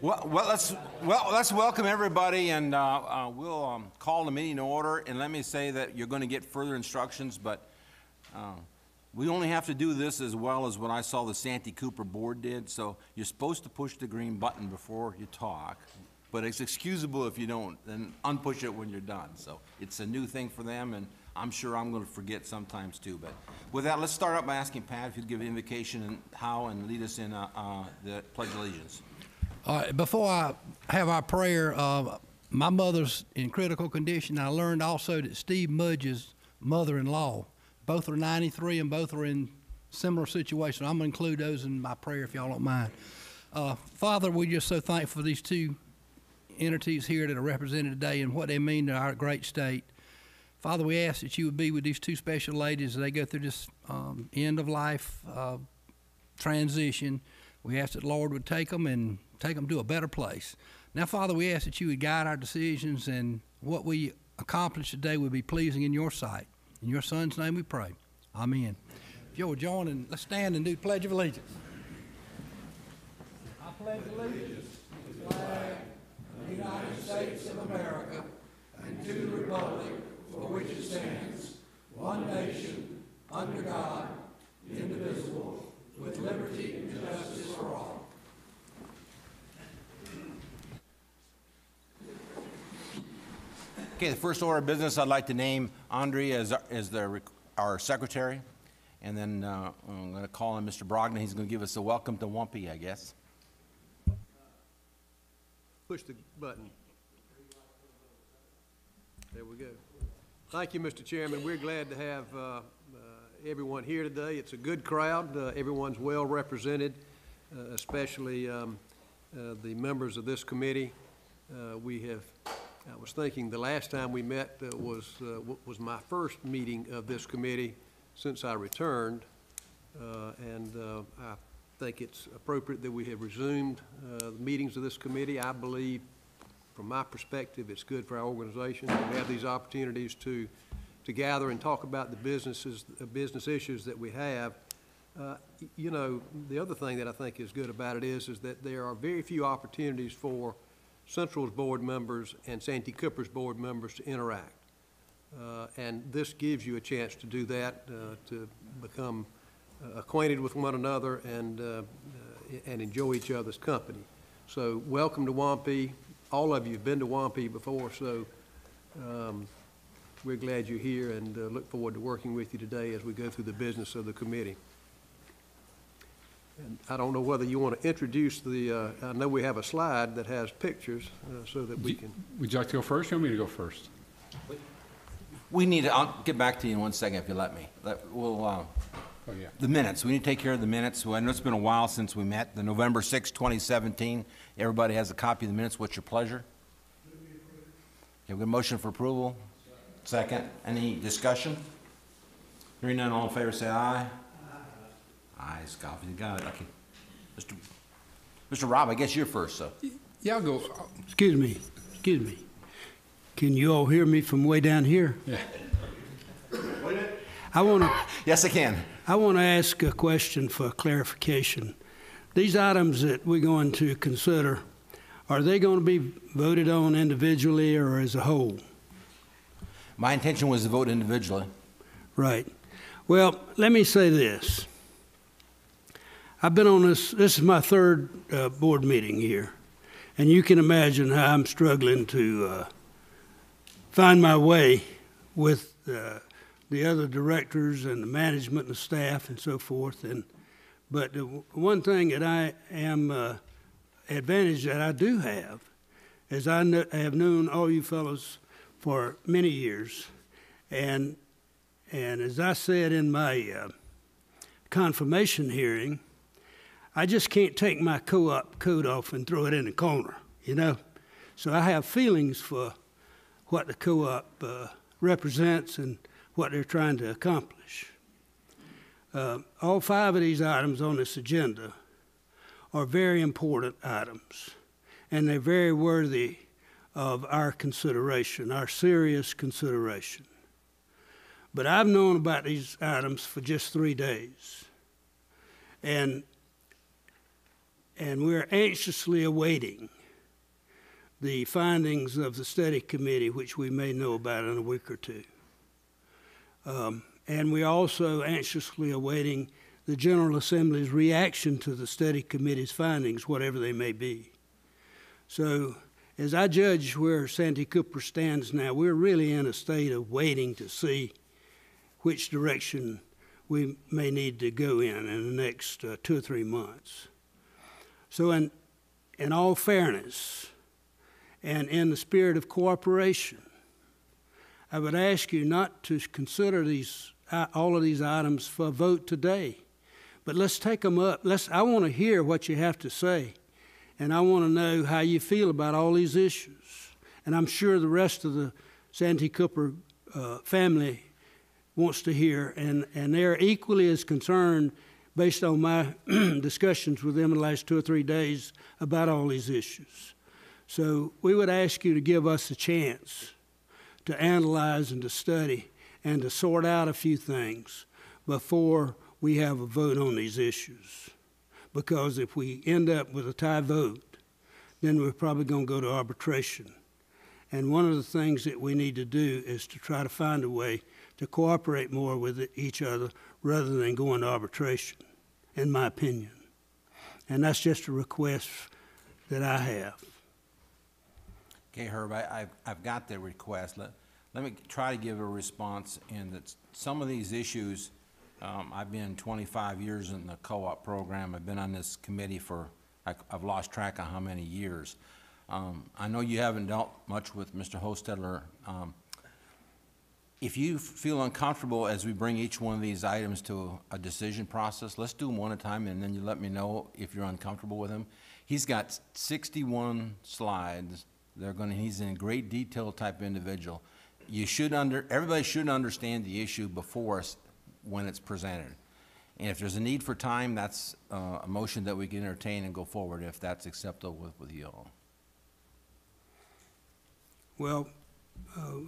Let's welcome everybody, and we'll call the meeting to order. And let me say that you're going to get further instructions, but we only have to do this as well as what I saw the Santee Cooper board did. So you're supposed to push the green button before you talk, but it's excusable if you don't, then unpush it when you're done. So it's a new thing for them, and I'm sure I'm going to forget sometimes too. But with that, let's start out by asking Pat if you'd give an invocation and how and lead us in the Pledge of Allegiance. All right, before I have our prayer, my mother's in critical condition. I learned also that Steve Mudge's mother-in-law, both are 93 and both are in similar situations. I'm going to include those in my prayer if y'all don't mind. Father, we're just so thankful for these two entities here that are represented today and what they mean to our great state. Father, we ask that you would be with these two special ladies as they go through this end-of-life transition. We ask that the Lord would take them to a better place. Now, Father, we ask that you would guide our decisions and what we accomplish today would be pleasing in your sight. In your Son's name we pray. Amen. If you'll join, and let's stand and do Pledge of Allegiance. I pledge allegiance to the flag of the United States of America and to the republic for which it stands, one nation, under God, indivisible, with liberty and justice for all. Okay, the first order of business, I'd like to name Andre as our secretary, and then I'm going to call on Mr. Brogdon. He's going to give us a welcome to Wampee, I guess. Push the button. There we go. Thank you, Mr. Chairman. We're glad to have everyone here today. It's a good crowd. Everyone's well represented, especially the members of this committee. I was thinking the last time we met was my first meeting of this committee since I returned, and I think it's appropriate that we have resumed the meetings of this committee. I believe, from my perspective, it's good for our organization to have these opportunities to gather and talk about the business issues that we have. You know, the other thing that I think is good about it is that there are very few opportunities for Central's board members and Santee Cooper's board members to interact. And this gives you a chance to do that, to become acquainted with one another and enjoy each other's company. So welcome to Wampee. All of you have been to Wampee before, so we're glad you're here and look forward to working with you today as we go through the business of the committee. And I don't know whether you want to introduce I know we have a slide that has pictures so that we can. Would you like to go first or you want me to go first? We need to, I'll get back to you in 1 second if you let me. The minutes, we need to take care of the minutes. I know it's been a while since we met, the November 6, 2017. Everybody has a copy of the minutes. What's your pleasure? You have a motion for approval? Second. Any discussion? Hearing none, all in favor say aye. Aye, Scott, you got it. Okay. Mr. Rob, I guess you're first, so. Yeah, I'll go. Excuse me. Can you all hear me from way down here? Yeah. Yes, I can. I want to ask a question for clarification. These items that we're going to consider, are they going to be voted on individually or as a whole? My intention was to vote individually. Right. Well, let me say this. I've been on this is my third board meeting here, and you can imagine how I'm struggling to find my way with the other directors and the management and the staff and so forth. But the one thing that I am advantage that I do have is I have known all you fellows for many years, and as I said in my confirmation hearing, I just can't take my co-op coat off and throw it in the corner, you know. So I have feelings for what the co-op represents and what they're trying to accomplish. All 5 of these items on this agenda are very important items, and they're very worthy of our consideration, our serious consideration. But I've known about these items for just 3 days, and we're anxiously awaiting the findings of the study committee, which we may know about in a week or two. And we also anxiously awaiting the General Assembly's reaction to the study committee's findings, whatever they may be. So as I judge where Santee Cooper stands now, we're really in a state of waiting to see which direction we may need to go in the next 2 or 3 months. So in all fairness and in the spirit of cooperation, I would ask you not to consider all of these items for a vote today, but let's take them up. I want to hear what you have to say, and I want to know how you feel about all these issues. And I'm sure the rest of the Santee Cooper family wants to hear, and they're equally as concerned, based on my discussions with them in the last 2 or 3 days, about all these issues. So we would ask you to give us a chance to analyze and to study and to sort out a few things before we have a vote on these issues. Because if we end up with a tie vote, then we're probably going to go to arbitration. And one of the things that we need to do is to try to find a way to cooperate more with each other rather than going to arbitration, in my opinion. And that's just a request that I have. Okay, Herb, I've got the request. Let me try to give a response in that some of these issues, I've been 25 years in the co-op program. I've been on this committee for, I've lost track of how many years. I know you haven't dealt much with Mr. Hostetler. If you feel uncomfortable as we bring each one of these items to a decision process, let's do them one at a time, and then you let me know if you're uncomfortable with them. He's got 61 slides. He's in great detail type individual. Everybody should understand the issue before us when it's presented. And if there's a need for time, that's a motion that we can entertain and go forward if that's acceptable with you all. Well,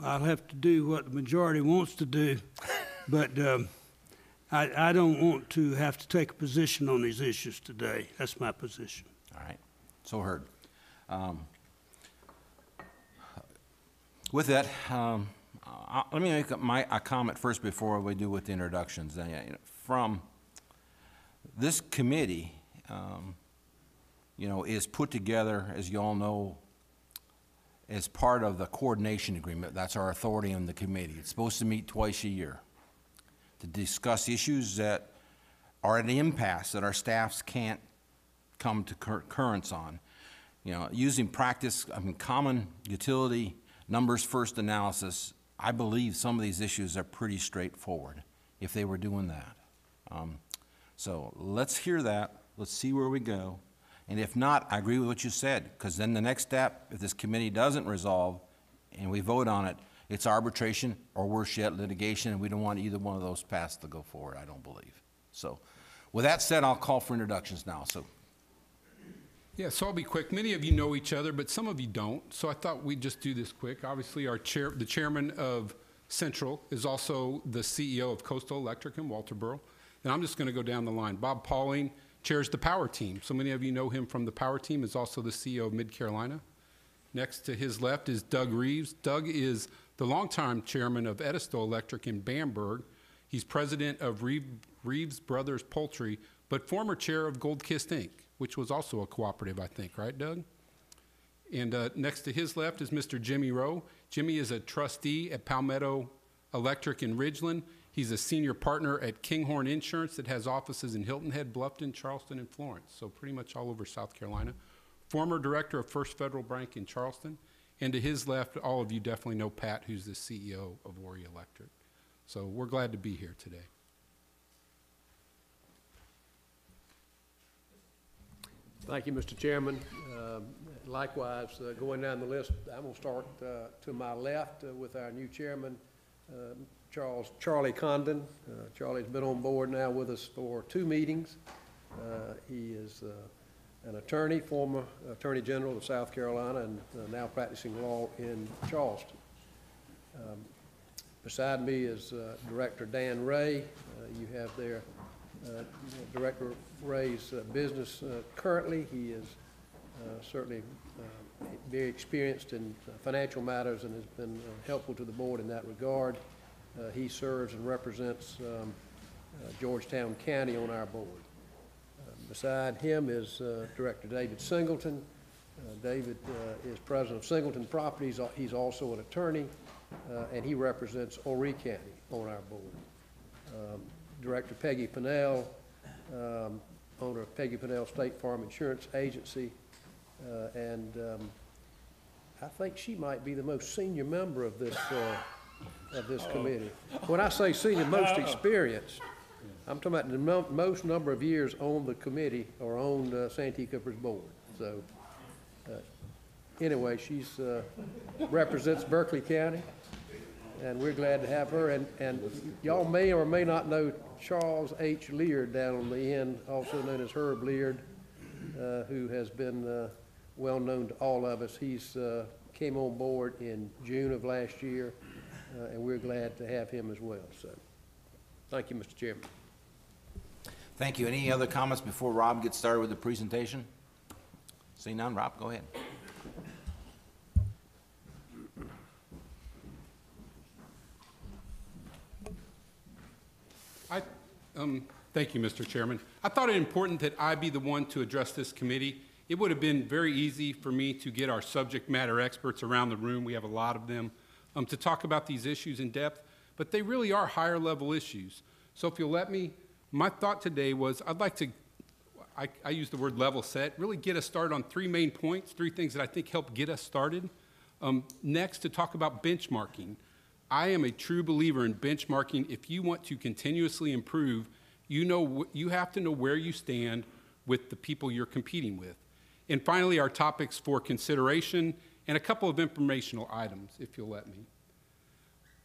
I'll have to do what the majority wants to do, but I don't want to have to take a position on these issues today. That's my position. All right, so heard. With that, let me make a comment first before we do with the introductions. From this committee, is put together, as you all know, as part of the coordination agreement. That's our authority on the committee. It's supposed to meet twice a year to discuss issues that are at an impasse that our staffs can't come to concurrence on. Using practice, common utility, numbers first analysis, I believe some of these issues are pretty straightforward if they were doing that. So let's hear that. Let's see where we go. And if not, I agree with what you said, because then the next step, if this committee doesn't resolve and we vote on it, it's arbitration or worse yet, litigation, and we don't want either one of those paths to go forward, I don't believe. So with that said, I'll call for introductions now. Yeah, so I'll be quick. Many of you know each other, but some of you don't. So I thought we'd just do this quick. Obviously, the chairman of Central is also the CEO of Coastal Electric in Walterboro. And I'm just going to go down the line. Bob Pauling chairs the Power Team. So many of you know him from the Power Team, is also the CEO of Mid-Carolina. Next to his left is Doug Reeves. Doug is the longtime chairman of Edisto Electric in Bamberg. He's president of Reeves Brothers Poultry, but former chair of Gold Kist Inc., which was also a cooperative, I think, right, Doug? And next to his left is Mr. Jimmy Rowe. Jimmy is a trustee at Palmetto Electric in Ridgeland. He's a senior partner at Kinghorn Insurance that has offices in Hilton Head, Bluffton, Charleston, and Florence, so pretty much all over South Carolina. Former director of First Federal Bank in Charleston. And to his left, all of you definitely know Pat, who's the CEO of Ori Electric. So we're glad to be here today. Thank you, Mr. Chairman. Likewise, going down the list, I'm going to start to my left with our new chairman, Charlie Condon. Charlie's been on board now with us for 2 meetings. He is an attorney, former Attorney General of South Carolina, and now practicing law in Charleston. Beside me is Director Dan Ray. You have there Director Ray's business currently. He is certainly very experienced in financial matters and has been helpful to the board in that regard. He serves and represents Georgetown County on our board. Beside him is Director David Singleton. David is president of Singleton Properties. He's also an attorney, and he represents Horry County on our board. Director Peggy Pinnell, owner of Peggy Pinnell State Farm Insurance Agency, and I think she might be the most senior member of this committee. When I say senior, most experienced, I'm talking about the most number of years on the committee or on Santee Cooper's board. So anyway, she's represents Berkeley County, and we're glad to have her. And y'all may or may not know Charles H. Leard down on the end, also known as Herb Leard, who has been well known to all of us. He's came on board in June of last year, and we're glad to have him as well. So thank you, Mr. Chairman. Thank you. Any other comments before Rob gets started with the presentation? Seeing none, Rob, go ahead. Thank you, Mr. Chairman. I thought it important that I be the one to address this committee. It would have been very easy for me to get our subject matter experts around the room, we have a lot of them, to talk about these issues in depth, but they really are higher level issues. So if you'll let me, my thought today was I'd like to, I use the word level set, really get us started on three main points, three things that I think help get us started. Next, to talk about benchmarking. I am a true believer in benchmarking. If you want to continuously improve, you have to know where you stand with the people you're competing with. And finally, our topics for consideration and a couple of informational items, if you'll let me.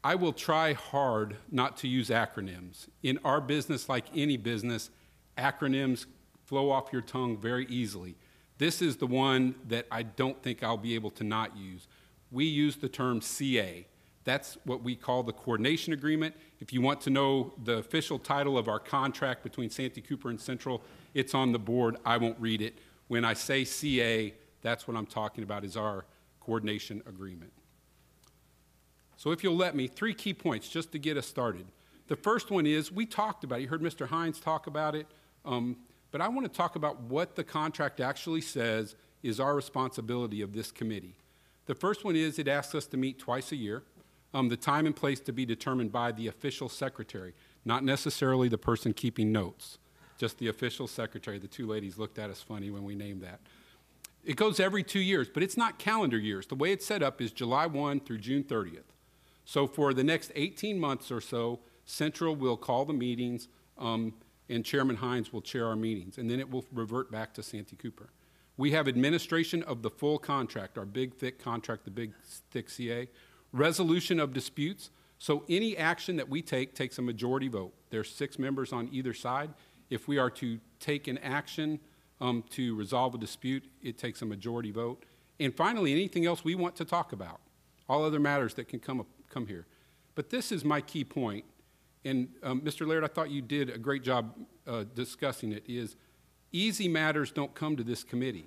I will try hard not to use acronyms. In our business, like any business, acronyms flow off your tongue very easily. This is the one that I don't think I'll be able to not use. We use the term CA. That's what we call the coordination agreement. If you want to know the official title of our contract between Santee Cooper and Central, it's on the board. I won't read it. When I say CA, that's what I'm talking about, is our coordination agreement. So if you'll let me, three key points just to get us started. The first one is, we talked about it. You heard Mr. Hines talk about it, but I want to talk about what the contract actually says is our responsibility of this committee. The first one is it asks us to meet twice a year. The time and place to be determined by the official secretary, not necessarily the person keeping notes, just the official secretary. The two ladies looked at us funny when we named that. It goes every 2 years, but it's not calendar years. The way it's set up is July 1 through June 30th. So for the next 18 months or so, Central will call the meetings, and Chairman Hines will chair our meetings, and then it will revert back to Santee Cooper. We have administration of the full contract, our big, thick contract, the big, thick CA. Resolution of disputes. So any action that we take takes a majority vote. There's 6 members on either side. If we are to take an action to resolve a dispute, it takes a majority vote. And finally, anything else we want to talk about, all other matters that can come here. But this is my key point, and Mr. Laird, I thought you did a great job discussing it, is easy matters don't come to this committee.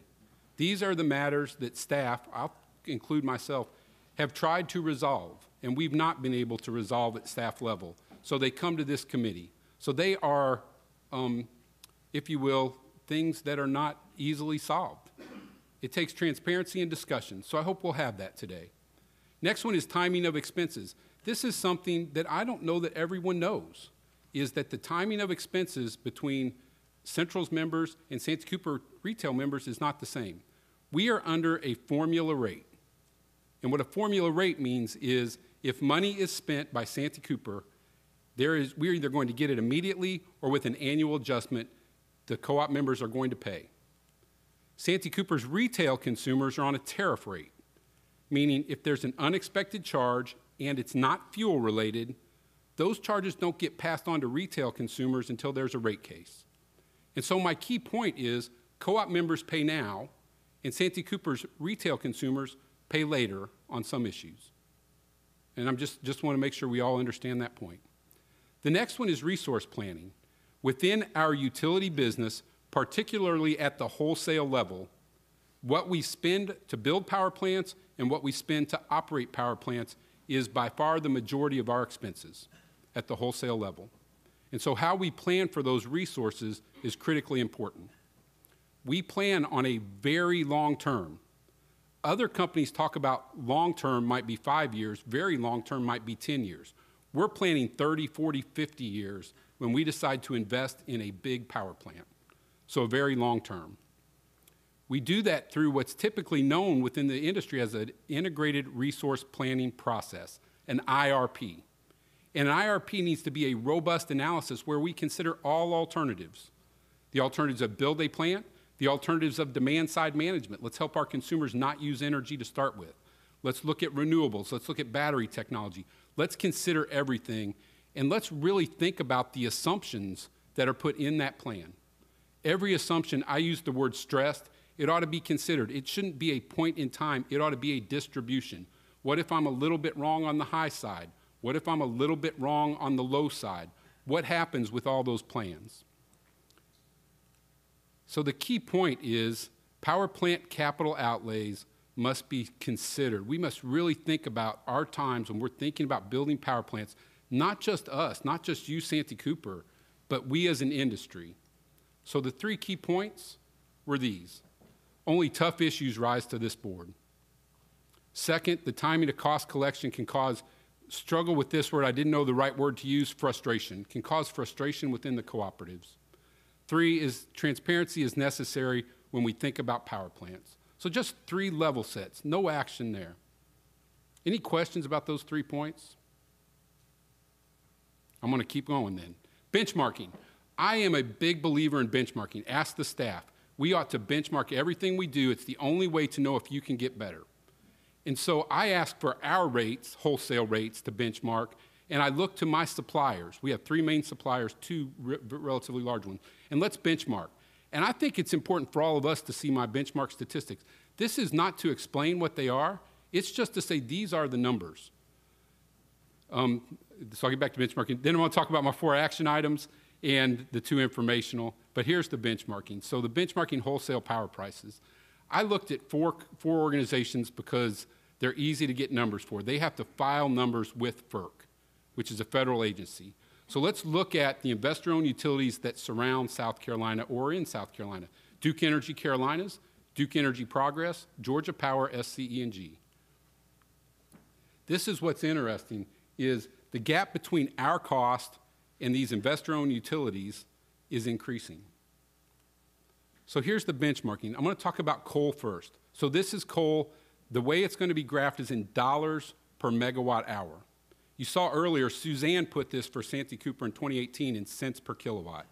These are the matters that staff, I'll include myself, have tried to resolve, and we've not been able to resolve at staff level. So they come to this committee. So they are, if you will, things that are not easily solved. It takes transparency and discussion, so I hope we'll have that today. Next one is timing of expenses. This is something that I don't know that everyone knows, is that the timing of expenses between Central's members and Santee Cooper retail members is not the same. We are under a formula rate. And what a formula rate means is if money is spent by Santee Cooper, we're either going to get it immediately or with an annual adjustment, the co-op members are going to pay. Santee Cooper's retail consumers are on a tariff rate, meaning if there's an unexpected charge and it's not fuel related, those charges don't get passed on to retail consumers until there's a rate case. And so my key point is co-op members pay now and Santee Cooper's retail consumers pay later on some issues. And I just want to make sure we all understand that point. The next one is resource planning. Within our utility business, particularly at the wholesale level, What we spend to build power plants and what we spend to operate power plants is by far the majority of our expenses at the wholesale level. And so how we plan for those resources is critically important. We plan on a very long term. Other companies talk about long term might be 5 years, very long term might be 10 years. We're planning 30, 40, 50 years when we decide to invest in a big power plant. So very long term. We do that through what's typically known within the industry as an integrated resource planning process, an IRP. And an IRP needs to be a robust analysis where we consider all alternatives. The alternatives of build a plant, the alternatives of demand-side management. Let's help our consumers not use energy to start with. Let's look at renewables. Let's look at battery technology. Let's consider everything, and let's really think about the assumptions that are put in that plan. Every assumption, I use the word stressed, it ought to be considered. It shouldn't be a point in time. It ought to be a distribution. What if I'm a little bit wrong on the high side? What if I'm a little bit wrong on the low side? What happens with all those plans? So the key point is power plant capital outlays must be considered. We must really think about our times when we're thinking about building power plants, not just us, not just you, Santee Cooper, but we as an industry. So the 3 key points were these. Only tough issues rise to this board. Second, the timing of cost collection can cause struggle with this word, I didn't know the right word to use, frustration, can cause frustration within the cooperatives. 3 is transparency is necessary when we think about power plants. So just 3 level sets, no action there. Any questions about those 3 points? I'm going to keep going then. Benchmarking. I am a big believer in benchmarking. Ask the staff. We ought to benchmark everything we do. It's the only way to know if you can get better. And so I ask for our rates, wholesale rates, to benchmark, and I look to my suppliers. We have 3 main suppliers, 2 relatively large ones, and let's benchmark. And I think it's important for all of us to see my benchmark statistics. This is not to explain what they are. It's just to say these are the numbers. So I'll get back to benchmarking. Then I want to talk about my 4 action items and the 2 informational. But here's the benchmarking. So the benchmarking wholesale power prices. I looked at four organizations because they're easy to get numbers for. They have to file numbers with FERC, which is a federal agency. So let's look at the investor-owned utilities that surround South Carolina or in South Carolina. Duke Energy Carolinas, Duke Energy Progress, Georgia Power, SCE&G. This is what's interesting, is the gap between our cost and these investor-owned utilities is increasing. So here's the benchmarking. I'm going to talk about coal first. So this is coal. The way it's going to be graphed is in dollars per megawatt hour. You saw earlier, Suzanne put this for Santee Cooper in 2018 in cents per kilowatt,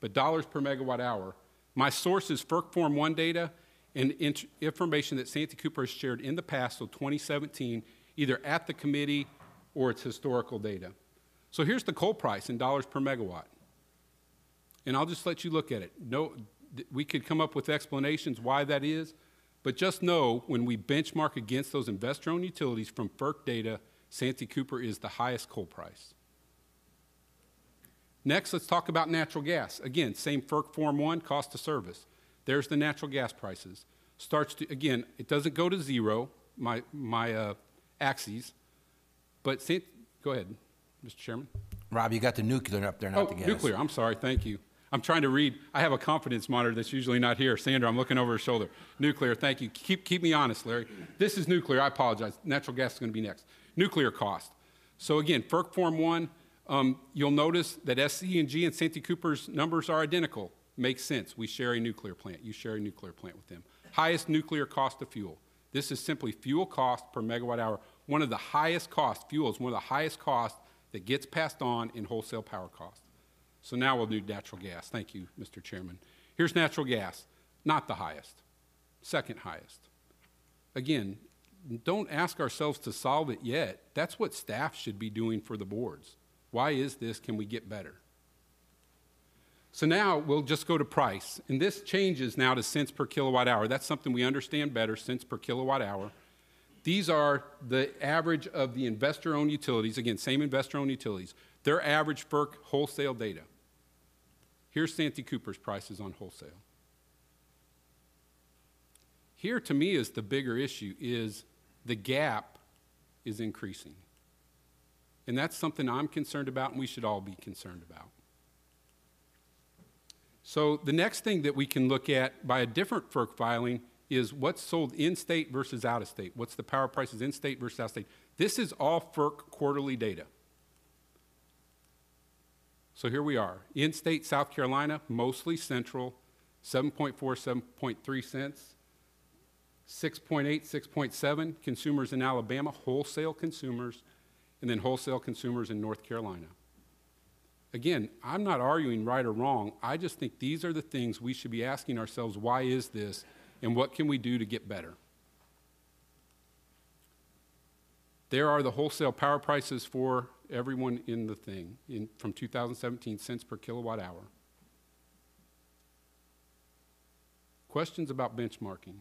but dollars per megawatt hour. My source is FERC Form 1 data and information that Santee Cooper has shared in the past, so 2017, either at the committee or its historical data. So here's the coal price in dollars per megawatt. And I'll just let you look at it. No, we could come up with explanations why that is, but just know when we benchmark against those investor-owned utilities from FERC data, Santee Cooper is the highest coal price. Next, let's talk about natural gas. Again, same FERC Form 1, cost of service. There's the natural gas prices. Starts to, again, it doesn't go to 0, my axes, but go ahead, Mr. Chairman. Rob, you got the nuclear up there, not the gas. Nuclear, I'm sorry, thank you. I'm trying to read. I have a confidence monitor that's usually not here. Sandra, I'm looking over her shoulder. Nuclear, thank you. Keep me honest, Larry. This is nuclear, I apologize. Natural gas is going to be next. Nuclear cost. So again, FERC Form 1, you'll notice that SCE&G and Santee Cooper's numbers are identical. Makes sense. We share a nuclear plant. You share a nuclear plant with them. Highest nuclear cost of fuel. This is simply fuel cost per megawatt hour. One of the highest costs, fuel is one of the highest costs that gets passed on in wholesale power cost. So now we'll do natural gas. Thank you, Mr. Chairman. Here's natural gas. Not the highest. Second highest. Again, don't ask ourselves to solve it yet. That's what staff should be doing for the boards. Why is this? Can we get better? So now we'll just go to price. And this changes now to cents per kilowatt hour. That's something we understand better, cents per kilowatt hour. These are the average of the investor-owned utilities. Again, same investor-owned utilities. Their average FERC wholesale data. Here's Santee Cooper's prices on wholesale. Here, to me, is the bigger issue, is the gap is increasing. And that's something I'm concerned about, and we should all be concerned about. So the next thing that we can look at by a different FERC filing is what's sold in-state versus out-of-state. What's the power prices in-state versus out-of-state? This is all FERC quarterly data. So here we are. In-state South Carolina, mostly central, 7.4, 7.3 cents. 6.8, 6.7 consumers in Alabama, wholesale consumers, and then wholesale consumers in North Carolina. Again, I'm not arguing right or wrong. I just think these are the things we should be asking ourselves, why is this, and what can we do to get better? There are the wholesale power prices for everyone in the thing from 2017, cents per kilowatt hour. Questions about benchmarking?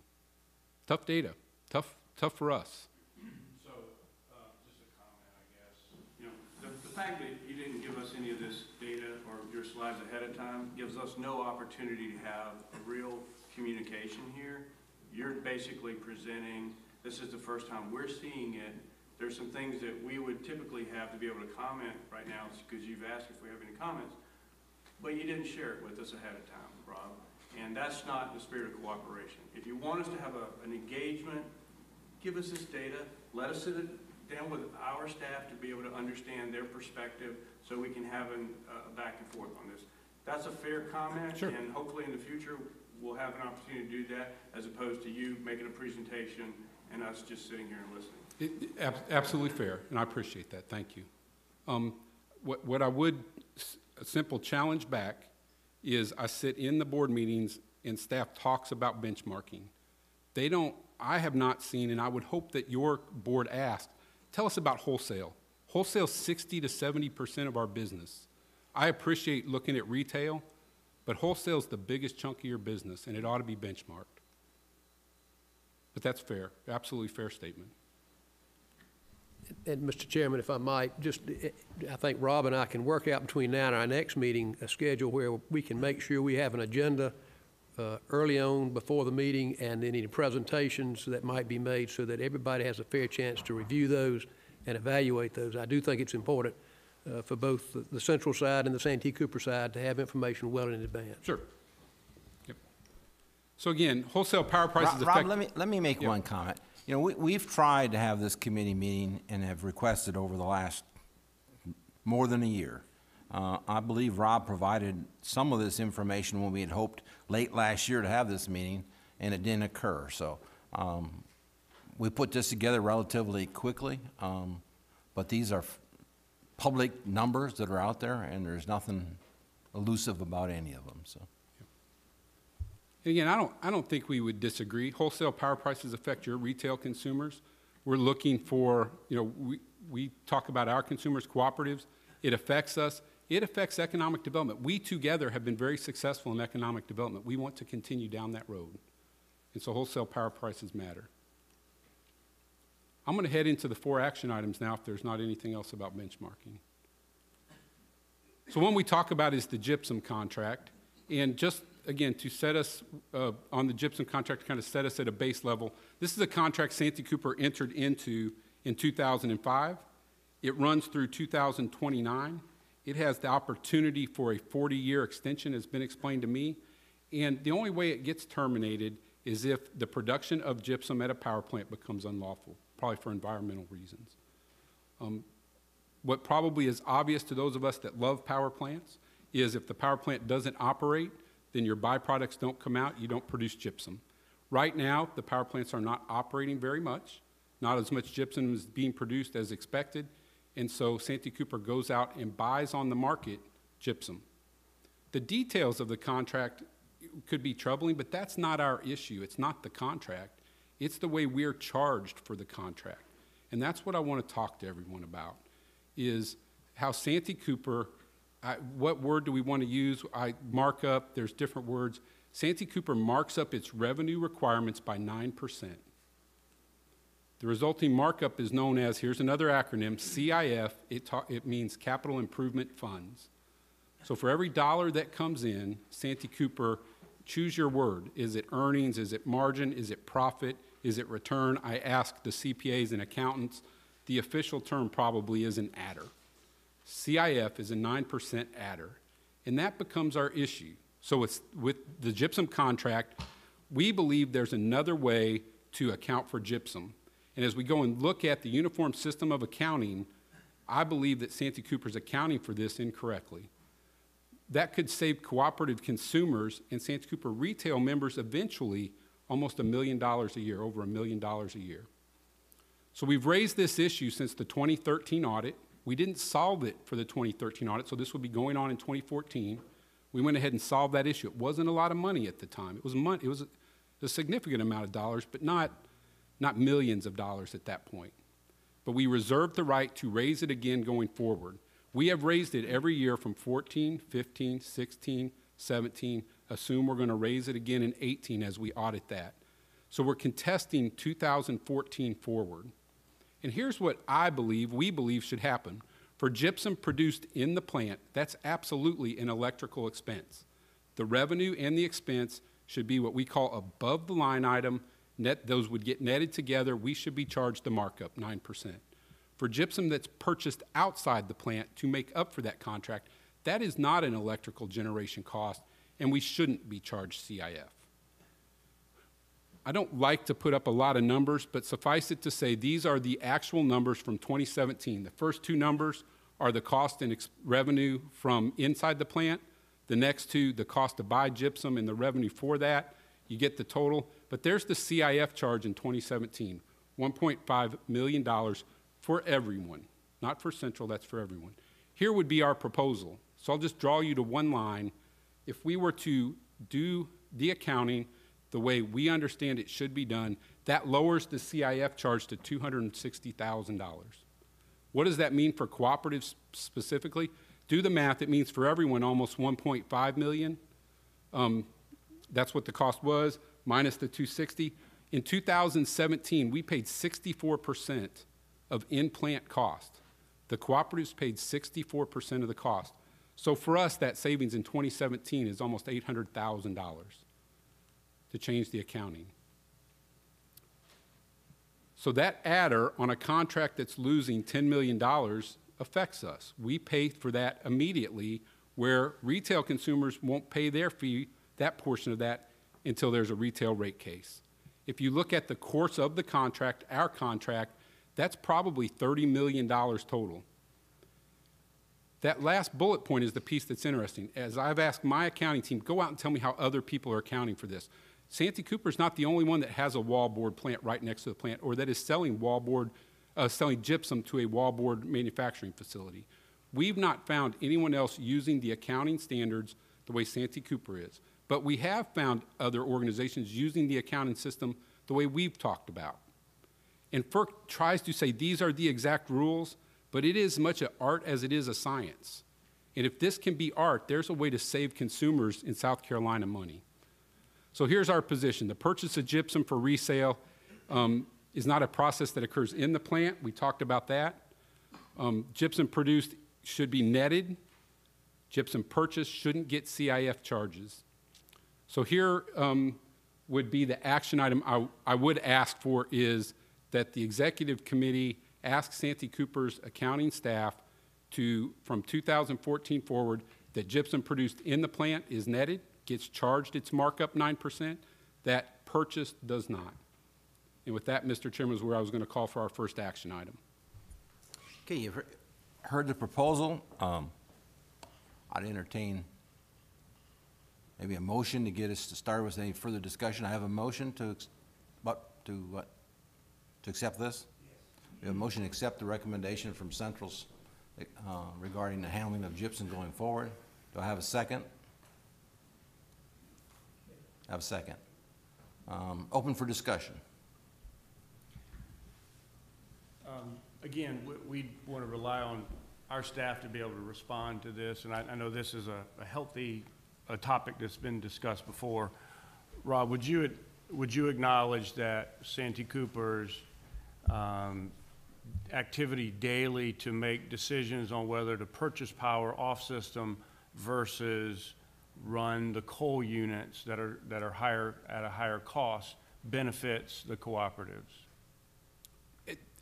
Tough data, tough for us. So, just a comment, I guess. You know, the fact that you didn't give us any of this data or your slides ahead of time gives us no opportunity to have a real communication here. You're basically presenting, this is the first time we're seeing it. There's some things that we would typically have to be able to comment right now because you've asked if we have any comments, but you didn't share it with us ahead of time, Rob. And that's not the spirit of cooperation. If you want us to have an engagement, give us this data. Let us sit down with our staff to be able to understand their perspective so we can have a back and forth on this. That's a fair comment, sure. And hopefully in the future we'll have an opportunity to do that as opposed to you making a presentation and us just sitting here and listening. Absolutely fair, and I appreciate that. Thank you. What I would, a simple challenge back is I sit in the board meetings and staff talks about benchmarking. I have not seen, and I would hope that your board asked, tell us about wholesale. Wholesale's 60 to 70% of our business. I appreciate looking at retail, but wholesale's the biggest chunk of your business, and it ought to be benchmarked. But that's fair, absolutely fair statement. And Mr. Chairman, if I might, I think Rob and I can work out between now and our next meeting a schedule where we can make sure we have an agenda early on before the meeting and any presentations that might be made so that everybody has a fair chance to review those and evaluate those. I do think it's important for both the central side and the Santee Cooper side to have information well in advance. Sure. Yep. So again, wholesale power prices Rob, let me make one comment. You know, we've tried to have this committee meeting and have requested over the last more than a year. I believe Rob provided some of this information when we had hoped late last year to have this meeting, and it didn't occur. So we put this together relatively quickly, but these are public numbers that are out there, and there's nothing elusive about any of them. So. Again, I don't think we would disagree. Wholesale power prices affect your retail consumers. We're looking for, you know, we talk about our consumers, cooperatives. It affects us. It affects economic development. We together have been very successful in economic development. We want to continue down that road. And so wholesale power prices matter. I'm going to head into the 4 action items now if there's not anything else about benchmarking. So one we talk about is the Gypsum contract. And just, again, to set us on the Gypsum contract, to kind of set us at a base level, this is a contract Santee Cooper entered into in 2005. It runs through 2029. It has the opportunity for a 40-year extension, has been explained to me. And the only way it gets terminated is if the production of gypsum at a power plant becomes unlawful, probably for environmental reasons. What probably is obvious to those of us that love power plants is if the power plant doesn't operate, then your byproducts don't come out, you don't produce gypsum. Right now, the power plants are not operating very much. Not as much gypsum is being produced as expected, and so Santee Cooper goes out and buys on the market gypsum. The details of the contract could be troubling, but that's not our issue. It's not the contract. It's the way we're charged for the contract. And that's what I want to talk to everyone about, is how Santee Cooper, what word do we want to use? Mark up, there's different words. Santee Cooper marks up its revenue requirements by 9%. The resulting markup is known as, here's another acronym, CIF. It means Capital Improvement Funds. So for every dollar that comes in, Santee Cooper Choose your word. Is it earnings? Is it margin? Is it profit? Is it return? I asked the CPAs and accountants. The official term probably is an adder. CIF is a 9% adder, and that becomes our issue. So it's with the gypsum contract, we believe there's another way to account for gypsum. And as we go and look at the uniform system of accounting, I believe that Santee Cooper's accounting for this incorrectly. That could save cooperative consumers and Santee Cooper retail members eventually almost $1 million a year, over $1 million a year. So we've raised this issue since the 2013 audit. We didn't solve it for the 2013 audit, so this will be going on in 2014. We went ahead and solved that issue. It wasn't a lot of money at the time. It was money. It was a significant amount of dollars, but not millions of dollars at that point. But we reserved the right to raise it again going forward. We have raised it every year from 14, 15, 16, 17. Assume we're going to raise it again in 18 as we audit that. So we're contesting 2014 forward. And here's what we believe should happen. For gypsum produced in the plant, that's absolutely an electrical expense. The revenue and the expense should be what we call above the line item. Those would get netted together. We should be charged the markup, 9%. For gypsum that's purchased outside the plant to make up for that contract, that is not an electrical generation cost, and we shouldn't be charged CIF. I don't like to put up a lot of numbers, but suffice it to say these are the actual numbers from 2017. The first two numbers are the cost and revenue from inside the plant. The next two, the cost to buy gypsum and the revenue for that. You get the total. But there's the CIF charge in 2017, $1.5 million for everyone. Not for Central, that's for everyone. Here would be our proposal. So I'll just draw you to one line. If we were to do the accounting the way we understand it should be done, that lowers the CIF charge to $260,000. What does that mean for cooperatives specifically? Do the math. It means for everyone almost $1.5 million. That's what the cost was, minus the $260,000. In 2017, we paid 64% of in-plant cost. The cooperatives paid 64% of the cost. So for us, that savings in 2017 is almost $800,000 to change the accounting. So that adder on a contract that's losing $10 million affects us. We pay for that immediately, where retail consumers won't pay their fee, that portion of that, until there's a retail rate case. If you look at the course of the contract, our contract, that's probably $30 million total. That last bullet point is the piece that's interesting. As I've asked my accounting team, go out and tell me how other people are accounting for this. Santee Cooper is not the only one that has a wallboard plant right next to the plant, or that is selling selling gypsum to a wallboard manufacturing facility. We've not found anyone else using the accounting standards the way Santee Cooper is. But we have found other organizations using the accounting system the way we've talked about. And FERC tries to say these are the exact rules, but it is as much an art as it is a science. And if this can be art, there's a way to save consumers in South Carolina money. So here's our position. The purchase of gypsum for resale is not a process that occurs in the plant. We talked about that. Gypsum produced should be netted. Gypsum purchased shouldn't get CIF charges. So here would be the action item I would ask for is that the executive committee ask Santee Cooper's accounting staff to, from 2014 forward, that gypsum produced in the plant is netted, gets charged its markup 9%, that purchased does not. And with that, Mr. Chairman, is where I was going to call for our first action item. Okay, you've heard the proposal. I'd entertain maybe a motion to get us to start with any further discussion. I have a motion to accept this? Yes. We have a motion to accept the recommendation from Central's regarding the handling of gypsum going forward. Do I have a second? I have a second. Open for discussion. Again, we want to rely on our staff to be able to respond to this, and I know this is a healthy topic that's been discussed before. Rob, would you acknowledge that Santee Cooper's activity daily to make decisions on whether to purchase power off system versus run the coal units that are higher, at a higher cost, benefits the cooperatives.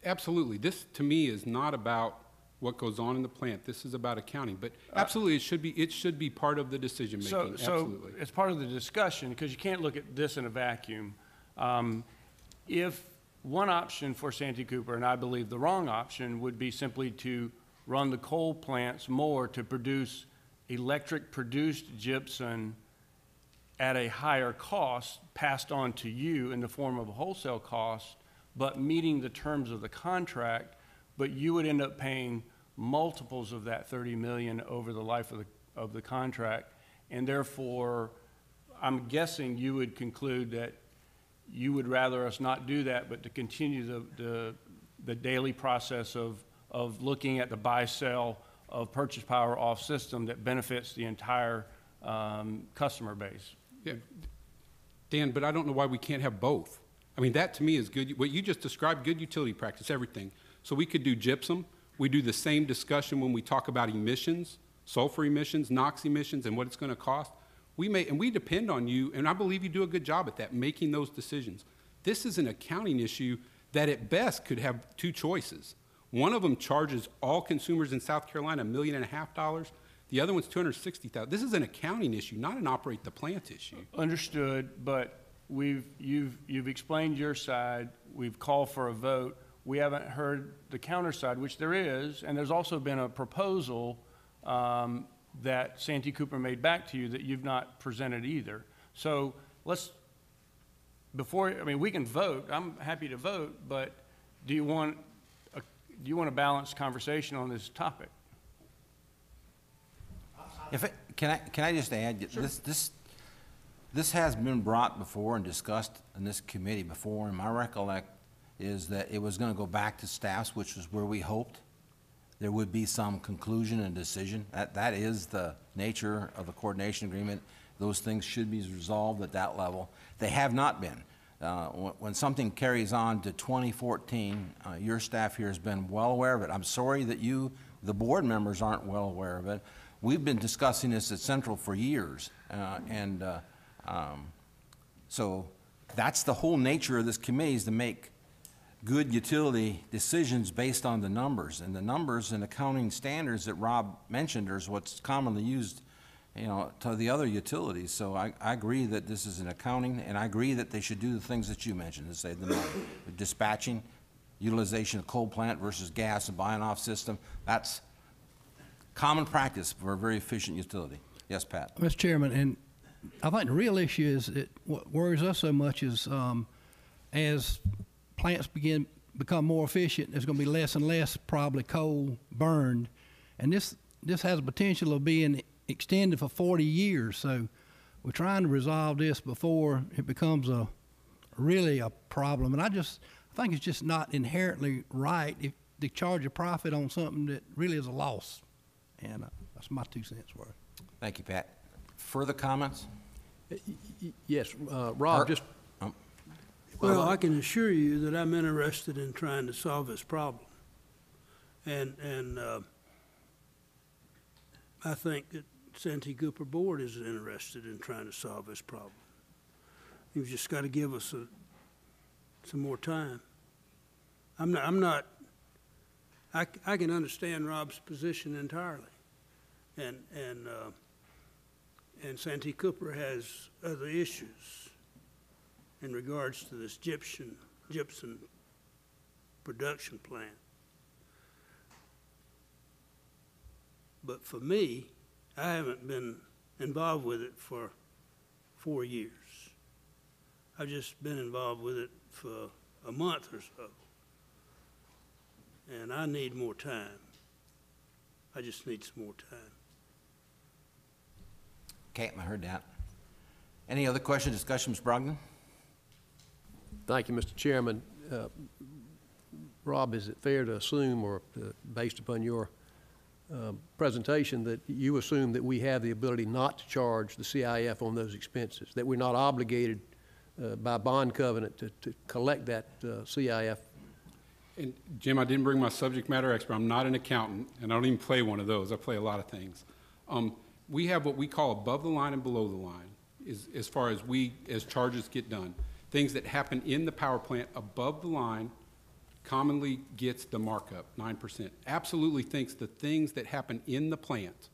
Absolutely. This, to me, is not about what goes on in the plant. This is about accounting. But absolutely, it should be part of the decision-making. So Absolutely. it's part of the discussion, because you can't look at this in a vacuum. If one option for Santee Cooper, and I believe the wrong option, would be simply to run the coal plants more to produce electric-produced gypsum at a higher cost passed on to you in the form of a wholesale cost, but meeting the terms of the contract, but you would end up paying multiples of that $30 million over the life of the contract, and therefore, I'm guessing you would conclude that you would rather us not do that, but to continue the daily process of looking at the buy-sell of purchase power off system that benefits the entire customer base. Yeah. Dan, but I don't know why we can't have both. I mean, that to me is good. What you just described, good utility practice, everything. So we could do gypsum. We do the same discussion when we talk about emissions, sulfur emissions, NOx emissions, and what it's going to cost. And we depend on you, and I believe you do a good job at that, making those decisions. This is an accounting issue that at best could have two choices. One of them charges all consumers in South Carolina $1.5 million. The other one's $260,000. This is an accounting issue, not an operate the plant issue. Understood, but you've explained your side. We've called for a vote. We haven't heard the counter side, which there is, and there's also been a proposal that Santee Cooper made back to you that you've not presented either. So we can vote. I'm happy to vote, but do you want a balanced conversation on this topic? Can I just add, sure. This has been brought before and discussed in this committee before, and my recollection is that it was going to go back to staffs, which was where we hoped there would be some conclusion and decision. That is the nature of the coordination agreement. Those things should be resolved at that level. They have not been. When something carries on to 2014, your staff here has been well aware of it. I'm sorry that you, the board members, aren't well aware of it. We've been discussing this at Central for years, so that's the whole nature of this committee, is to make good utility decisions based on the numbers, and the numbers and accounting standards that Rob mentioned are what's commonly used, to the other utilities. So I agree that this is an accounting, and I agree that they should do the things that you mentioned to save the money. Dispatching, utilization of coal plant versus gas and buying off system, that's common practice for a very efficient utility. Yes, Pat. Mr. Chairman, and I think the real issue is what worries us so much is as plants become more efficient, there's going to be less and less probably coal burned, and this has a potential of being extended for 40 years. So we're trying to resolve this before it becomes really a problem. And I think it's just not inherently right if they charge a profit on something that really is a loss. And that's my 2 cents worth. Thank you, Pat. Further comments? Yes, Rob, just. Well, I can assure you that I'm interested in trying to solve this problem. And I think that Santee Cooper Board is interested in trying to solve this problem. You've just got to give us some more time. I can understand Rob's position entirely. And Santee Cooper has other issues in regards to this gypsum production plant. But for me, I haven't been involved with it for 4 years. I've just been involved with it for a month or so. And I need more time. I just need some more time. Okay, I heard that. Any other questions, discussion, Ms. Brogdon? Thank you, Mr. Chairman. Rob, is it fair to assume, or based upon your presentation, that you assume that we have the ability not to charge the CIF on those expenses, that we're not obligated by bond covenant to collect that CIF? And Jim, I didn't bring my subject matter expert. I'm not an accountant, and I don't even play one of those. I play a lot of things. we have what we call above the line and below the line, as far as as charges get done. Things that happen in the power plant above the line commonly gets the markup, 9%. Absolutely thinks the things that happen in the plant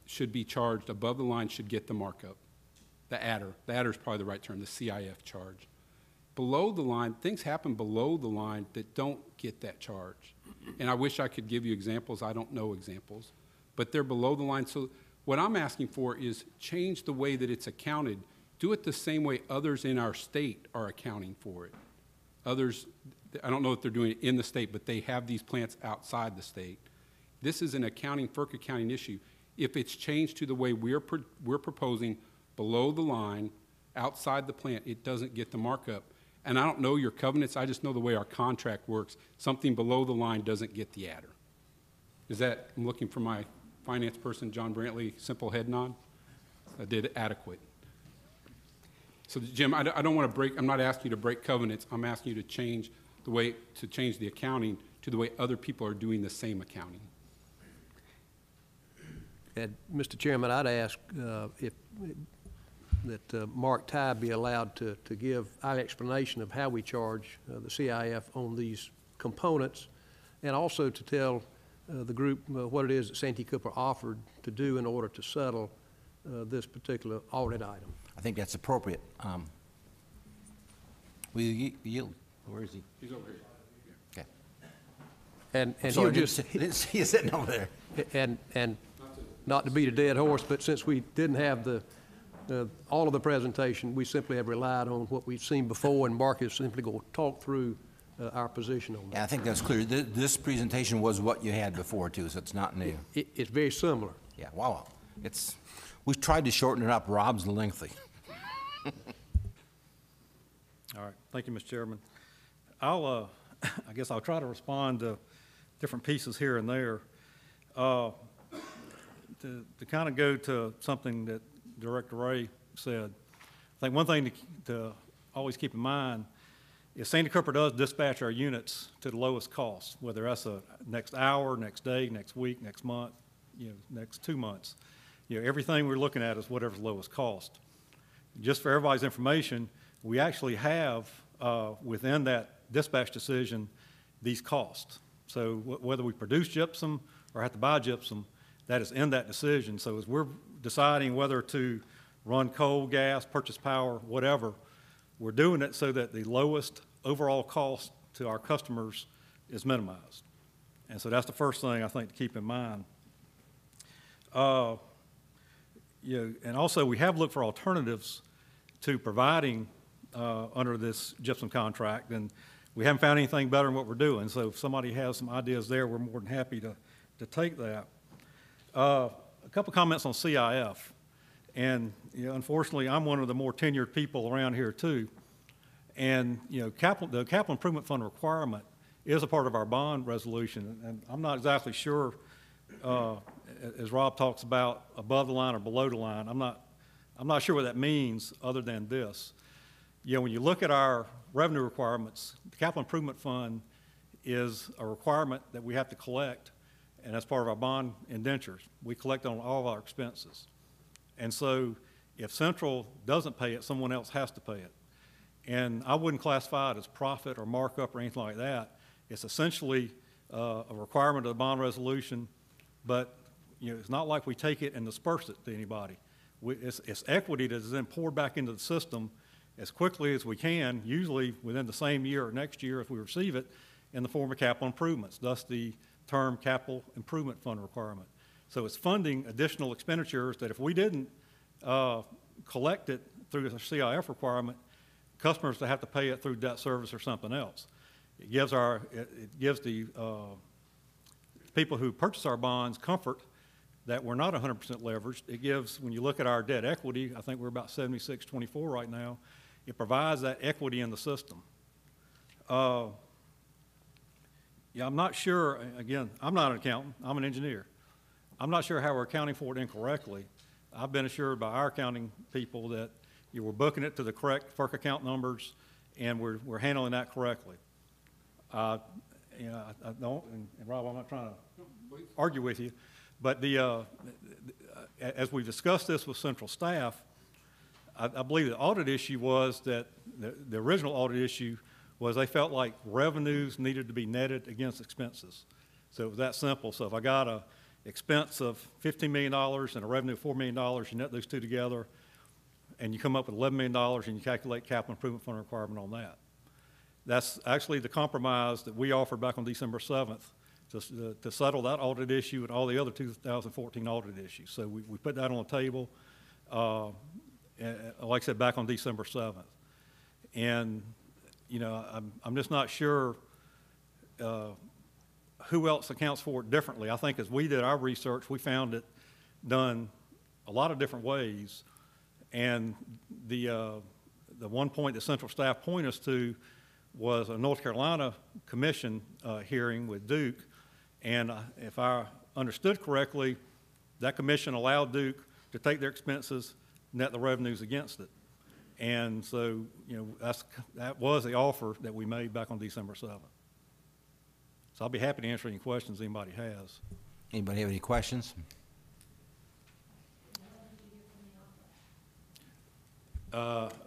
should be charged above the line, should get the markup. The adder is probably the right term, the CIF charge. Below the line, things happen below the line that don't get that charge. And I wish I could give you examples. I don't know examples. But they're below the line. So what I'm asking for is change the way that it's accounted. Do it the same way others in our state are accounting for it. Others, I don't know if they're doing it in the state, but they have these plants outside the state. This is an FERC accounting issue. If it's changed to the way we're proposing, below the line, outside the plant, it doesn't get the markup. And I don't know your covenants, I just know the way our contract works. Something below the line doesn't get the adder. Is that, I'm looking for my finance person, John Brantley, simple head nod? I did adequate. So Jim, I don't want to break, I'm not asking you to break covenants, I'm asking you to change the accounting to the way other people are doing the same accounting. And Mr. Chairman, I'd ask that Mark Tye be allowed to give our explanation of how we charge the CIF on these components, and also to tell the group what it is that Santee Cooper offered to do in order to settle this particular audit item. I think that's appropriate. Will you yield? Where is he? He's over here. Okay. And Sorry, he'll just, didn't see you sitting over there. and not to beat a dead horse, but since we didn't have all of the presentation, we simply have relied on what we've seen before, and Mark is simply going to talk through our position on that. Yeah, I think that's clear. This presentation was what you had before too, so it's not new. It's very similar. Yeah, wow. We've tried to shorten it up. Rob's lengthy. All right, thank you, Mr. Chairman. I guess I'll try to respond to different pieces here and there. To kind of go to something that Director Ray said, I think one thing to always keep in mind is Santee Cooper does dispatch our units to the lowest cost, whether that's a next hour, next day, next week, next month, next 2 months. Everything we're looking at is whatever's lowest cost. Just for everybody's information, we actually have within that dispatch decision these costs. So whether we produce gypsum or have to buy gypsum, that is in that decision. So as we're deciding whether to run coal, gas, purchase power, whatever, we're doing it so that the lowest overall cost to our customers is minimized. And so that's the first thing I think to keep in mind. And also we have looked for alternatives to providing under this gypsum contract, and we haven't found anything better than what we're doing. So if somebody has some ideas there, we're more than happy to take that. A couple comments on CIF. And unfortunately, I'm one of the more tenured people around here too. And the capital improvement fund requirement is a part of our bond resolution. And I'm not exactly sure, as Rob talks about above the line or below the line, I'm not sure what that means other than this. When you look at our revenue requirements, the capital improvement fund is a requirement that we have to collect, and that's part of our bond indentures. We collect on all of our expenses. And so if Central doesn't pay it, someone else has to pay it. And I wouldn't classify it as profit or markup or anything like that. It's essentially a requirement of the bond resolution, but it's not like we take it and disperse it to anybody. It's equity that is then poured back into the system as quickly as we can, usually within the same year or next year if we receive it, in the form of capital improvements, thus the term capital improvement fund requirement. So it's funding additional expenditures that if we didn't collect it through the CIF requirement, customers would have to pay it through debt service or something else. It gives the people who purchase our bonds comfort that we're not 100% leveraged. It gives, when you look at our debt equity, I think we're about 76-24 right now, it provides that equity in the system. I'm not sure, again, I'm not an accountant, I'm an engineer. I'm not sure how we're accounting for it incorrectly. I've been assured by our accounting people that we're booking it to the correct FERC account numbers and we're handling that correctly. I don't, and Rob, I'm not trying to argue with you, But as we discussed this with central staff, I believe the audit issue was that the original audit issue was they felt like revenues needed to be netted against expenses. So it was that simple. So if I got a expense of $15 million and a revenue of $4 million, you net those two together, and you come up with $11 million, and you calculate capital improvement fund requirement on that. That's actually the compromise that we offered back on December 7th to settle that audit issue and all the other 2014 audit issues. So we put that on the table, like I said, back on December 7th. And, you know, I'm just not sure who else accounts for it differently. I think as we did our research, we found it done a lot of different ways. And the one point that central staff pointed us to was a North Carolina commission hearing with Duke. And if I understood correctly, that commission allowed Duke to take their expenses, net the revenues against it. And so, you know, that was the offer that we made back on December 7th. So I'll be happy to answer any questions anybody has. Anybody have any questions?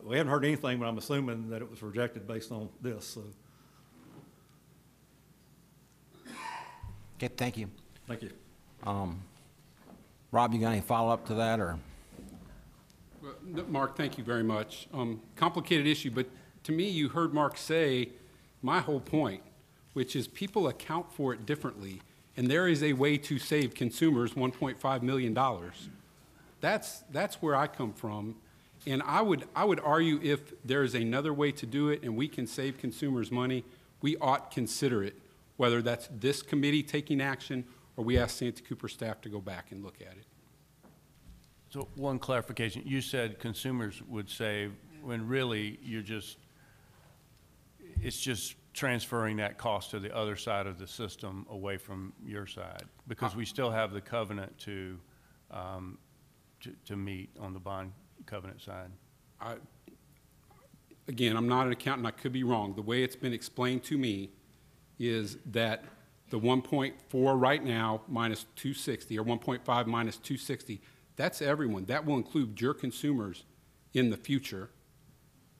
We haven't heard anything, but I'm assuming that it was rejected based on this. So. Okay, thank you. Thank you. Rob, you got any follow-up to that, or? Well, no, Mark, thank you very much. Complicated issue, but to me, you heard Mark say my whole point, which is people account for it differently, and there is a way to save consumers $1.5 million. That's where I come from, and I would argue if there is another way to do it and we can save consumers money, we ought consider it, whether that's this committee taking action or we ask Santee Cooper staff to go back and look at it. So one clarification, you said consumers would save when really it's just transferring that cost to the other side of the system away from your side, because we still have the covenant to meet on the bond covenant side. Again, I'm not an accountant, I could be wrong. The way it's been explained to me is that the 1.4 right now minus 260, or 1.5 minus 260, that's everyone. That will include your consumers in the future,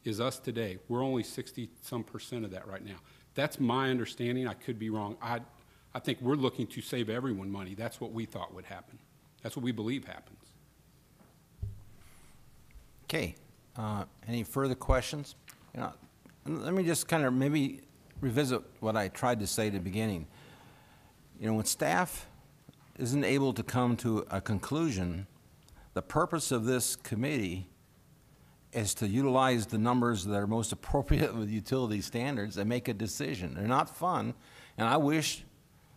is us today. We're only 60-some% of that right now. That's my understanding. I could be wrong. I think we're looking to save everyone money. That's what we thought would happen. That's what we believe happens. Okay, any further questions? You know, let me just kind of maybe revisit what I tried to say at the beginning. You know, when staff isn't able to come to a conclusion, the purpose of this committee is to utilize the numbers that are most appropriate with utility standards and make a decision. They're not fun, and I wish,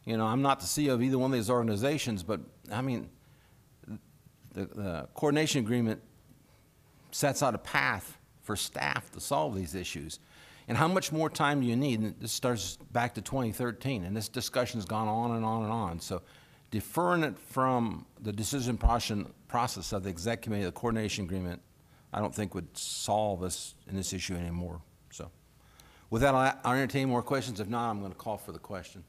you know, I'm not the CEO of either one of these organizations, but I mean, the coordination agreement sets out a path for staff to solve these issues. And how much more time do you need? And this starts back to 2013, and this discussion's gone on and on and on. So deferring it from the decision process of the exec committee, the coordination agreement, I don't think would solve us in this issue anymore. So with that, I'll entertain more questions. If not, I'm going to call for the question.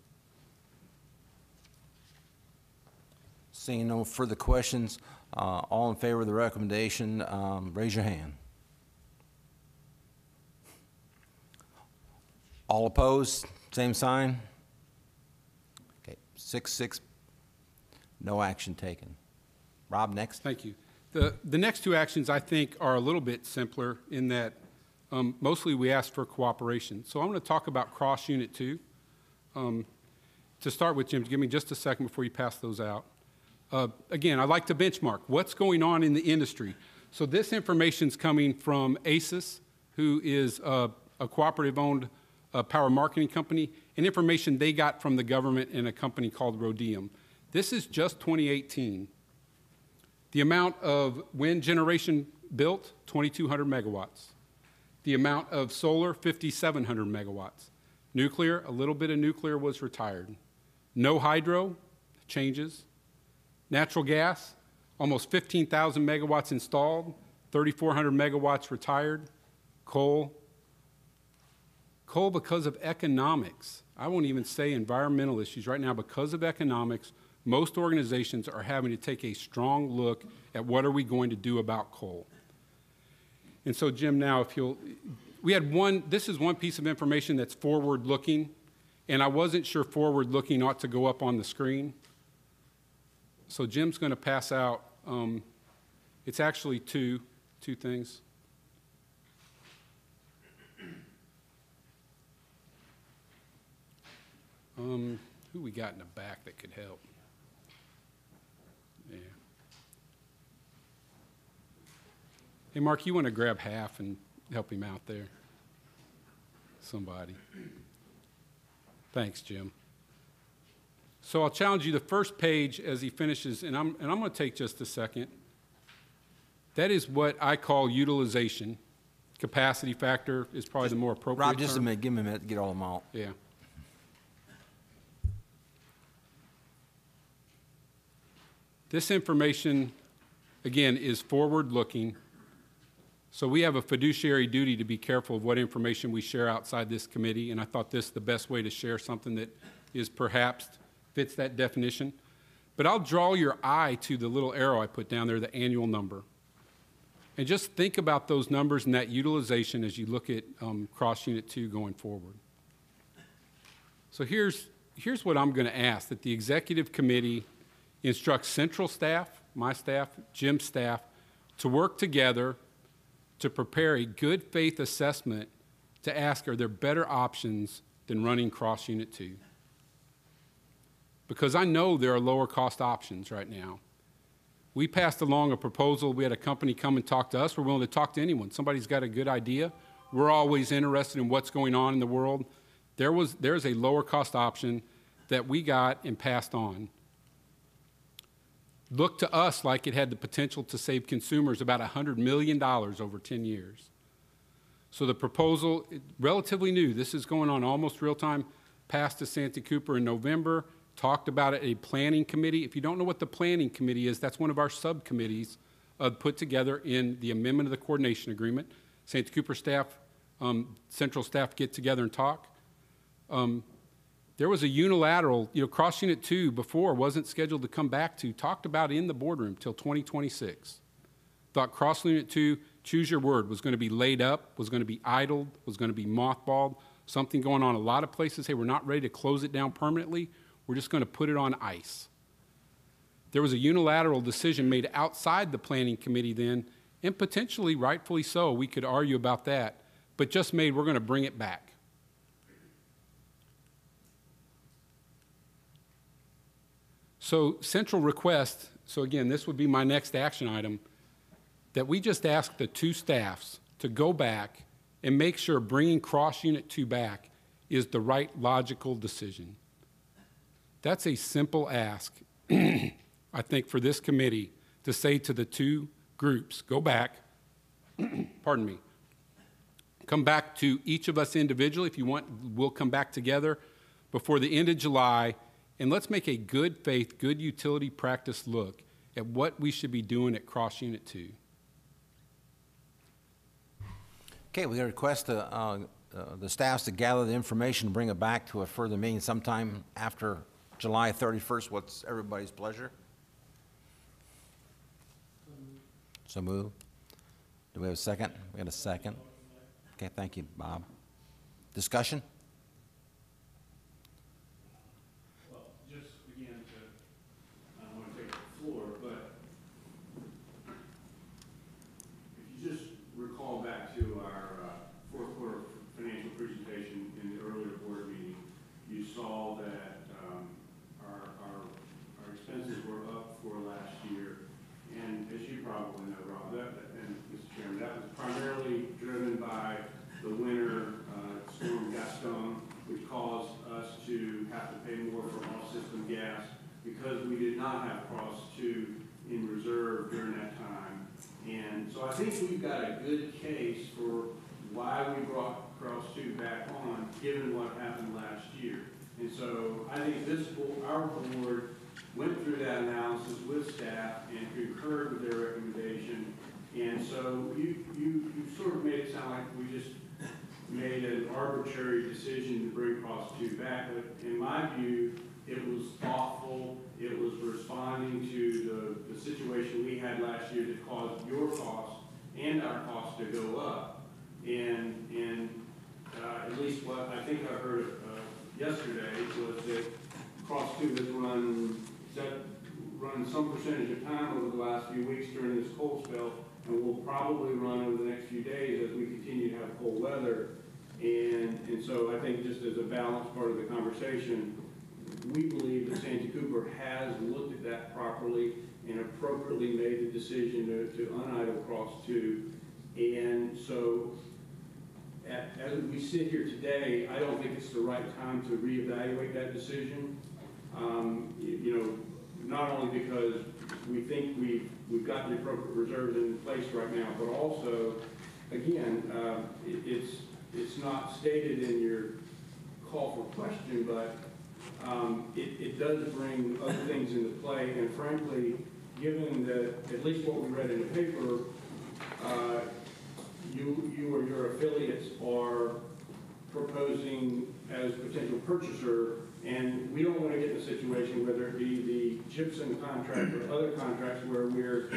Seeing no further questions, all in favor of the recommendation, raise your hand. All opposed, same sign. Okay, 6-6, no action taken. Rob, next. Thank you. The next two actions, I think, are a little bit simpler in that mostly we ask for cooperation. So I'm going to talk about Cross Unit 2. To start with, Jim, give me just a second before you pass those out. Again, I'd like to benchmark what's going on in the industry. So this information is coming from ACES, who is a cooperative-owned power marketing company, and information they got from the government and a company called Rhodium. This is just 2018. The amount of wind generation built, 2,200 megawatts. The amount of solar, 5,700 megawatts. Nuclear, a little bit of nuclear was retired. No hydro, changes. Natural gas, almost 15,000 megawatts installed, 3,400 megawatts retired. Coal, because of economics, I won't even say environmental issues right now, because of economics, most organizations are having to take a strong look at what are we going to do about coal. And so, Jim, now if you'll, this is one piece of information that's forward-looking, and I wasn't sure forward-looking ought to go up on the screen. So Jim's going to pass out, it's actually two things. Who we got in the back that could help? Yeah. Hey, Mark, you want to grab half and help him out there? Somebody. Thanks, Jim. So I'll challenge you, the first page as he finishes, and I'm going to take just a second. That is what I call utilization. Capacity factor is probably the more appropriate Rob, just term. a minute. Give me a minute to get all of them out. Yeah. This information, again, is forward-looking. So we have a fiduciary duty to be careful of what information we share outside this committee, and I thought this is the best way to share something that is perhaps fits that definition. But I'll draw your eye to the little arrow I put down there, the annual number. And just think about those numbers and that utilization as you look at Cross Unit 2 going forward. So here's what I'm going to ask, that the executive committee instructs central staff, my staff, Jim's staff, to work together to prepare a good faith assessment to ask, are there better options than running Cross Unit 2? Because I know there are lower cost options right now. We passed along a proposal. We had a company come and talk to us. We're willing to talk to anyone. Somebody's got a good idea. We're always interested in what's going on in the world. There's a lower cost option that we got and passed on. Looked to us like it had the potential to save consumers about $100 million over 10 years. So the proposal, relatively new, this is going on almost real time, passed to Santee Cooper in November, talked about it at a planning committee. If you don't know what the planning committee is, that's one of our subcommittees put together in the amendment of the coordination agreement. Santee Cooper staff, central staff get together and talk. There was a unilateral, Cross Unit 2 before wasn't scheduled to come back to, talked about in the boardroom till 2026. Thought Cross Unit 2, choose your word, was going to be laid up, was going to be idled, was going to be mothballed, something going on. A lot of places, hey, we're not ready to close it down permanently. We're just going to put it on ice. There was a unilateral decision made outside the planning committee then, and potentially, rightfully so, we could argue about that, but just made, we're going to bring it back. So central request, so again, this would be my next action item, that we just ask the two staffs to go back and make sure bringing Cross Unit 2 back is the right logical decision. That's a simple ask, I think, for this committee to say to the two groups, go back, pardon me, come back to each of us individually. If you want, we'll come back together before the end of July, and let's make a good faith, good utility practice look at what we should be doing at Cross Unit 2. Okay, we request the staffs to gather the information, bring it back to a further meeting sometime after July 31st. What's everybody's pleasure? So move. Do we have a second? We got a second. Okay, thank you, Bob. Discussion? Well, just again I don't want to take the floor, but if you just recall back to our fourth quarter financial presentation in the earlier board meeting, you saw that our expenses were up for last year, and as you probably know, Rob, and Mr. Chairman, that was primarily driven by the winter storm Gypsum, which caused us to have to pay more for off-system gas because we did not have Cross 2 in reserve during that time. And so I think we've got a good case for why we brought Cross 2 back on, given what happened last year. And so I think our board went through that analysis with staff and concurred with their recommendation. And so you sort of made it sound like we just made an arbitrary decision to bring Cross 2 back. But in my view, it was thoughtful it was responding to the situation we had last year that caused your costs and our costs to go up. And at least what I think I heard yesterday was that Cross 2 has run some percentage of time over the last few weeks during this cold spell, and will probably run over the next few days as we continue to have cold weather. And so I think just as a balanced part of the conversation, we believe that Santee Cooper has looked at that properly and appropriately made the decision to unidle Cross 2. And so as we sit here today, I don't think it's the right time to reevaluate that decision. You know, not only because we think we've got the appropriate reserves in place right now, but also, again, it's not stated in your call for question, but it does bring other things into play. And frankly, given that at least what we read in the paper, you or your affiliates are proposing as potential purchaser, and we don't want to get in a situation, whether it be the Gypsum contract or other contracts, where we're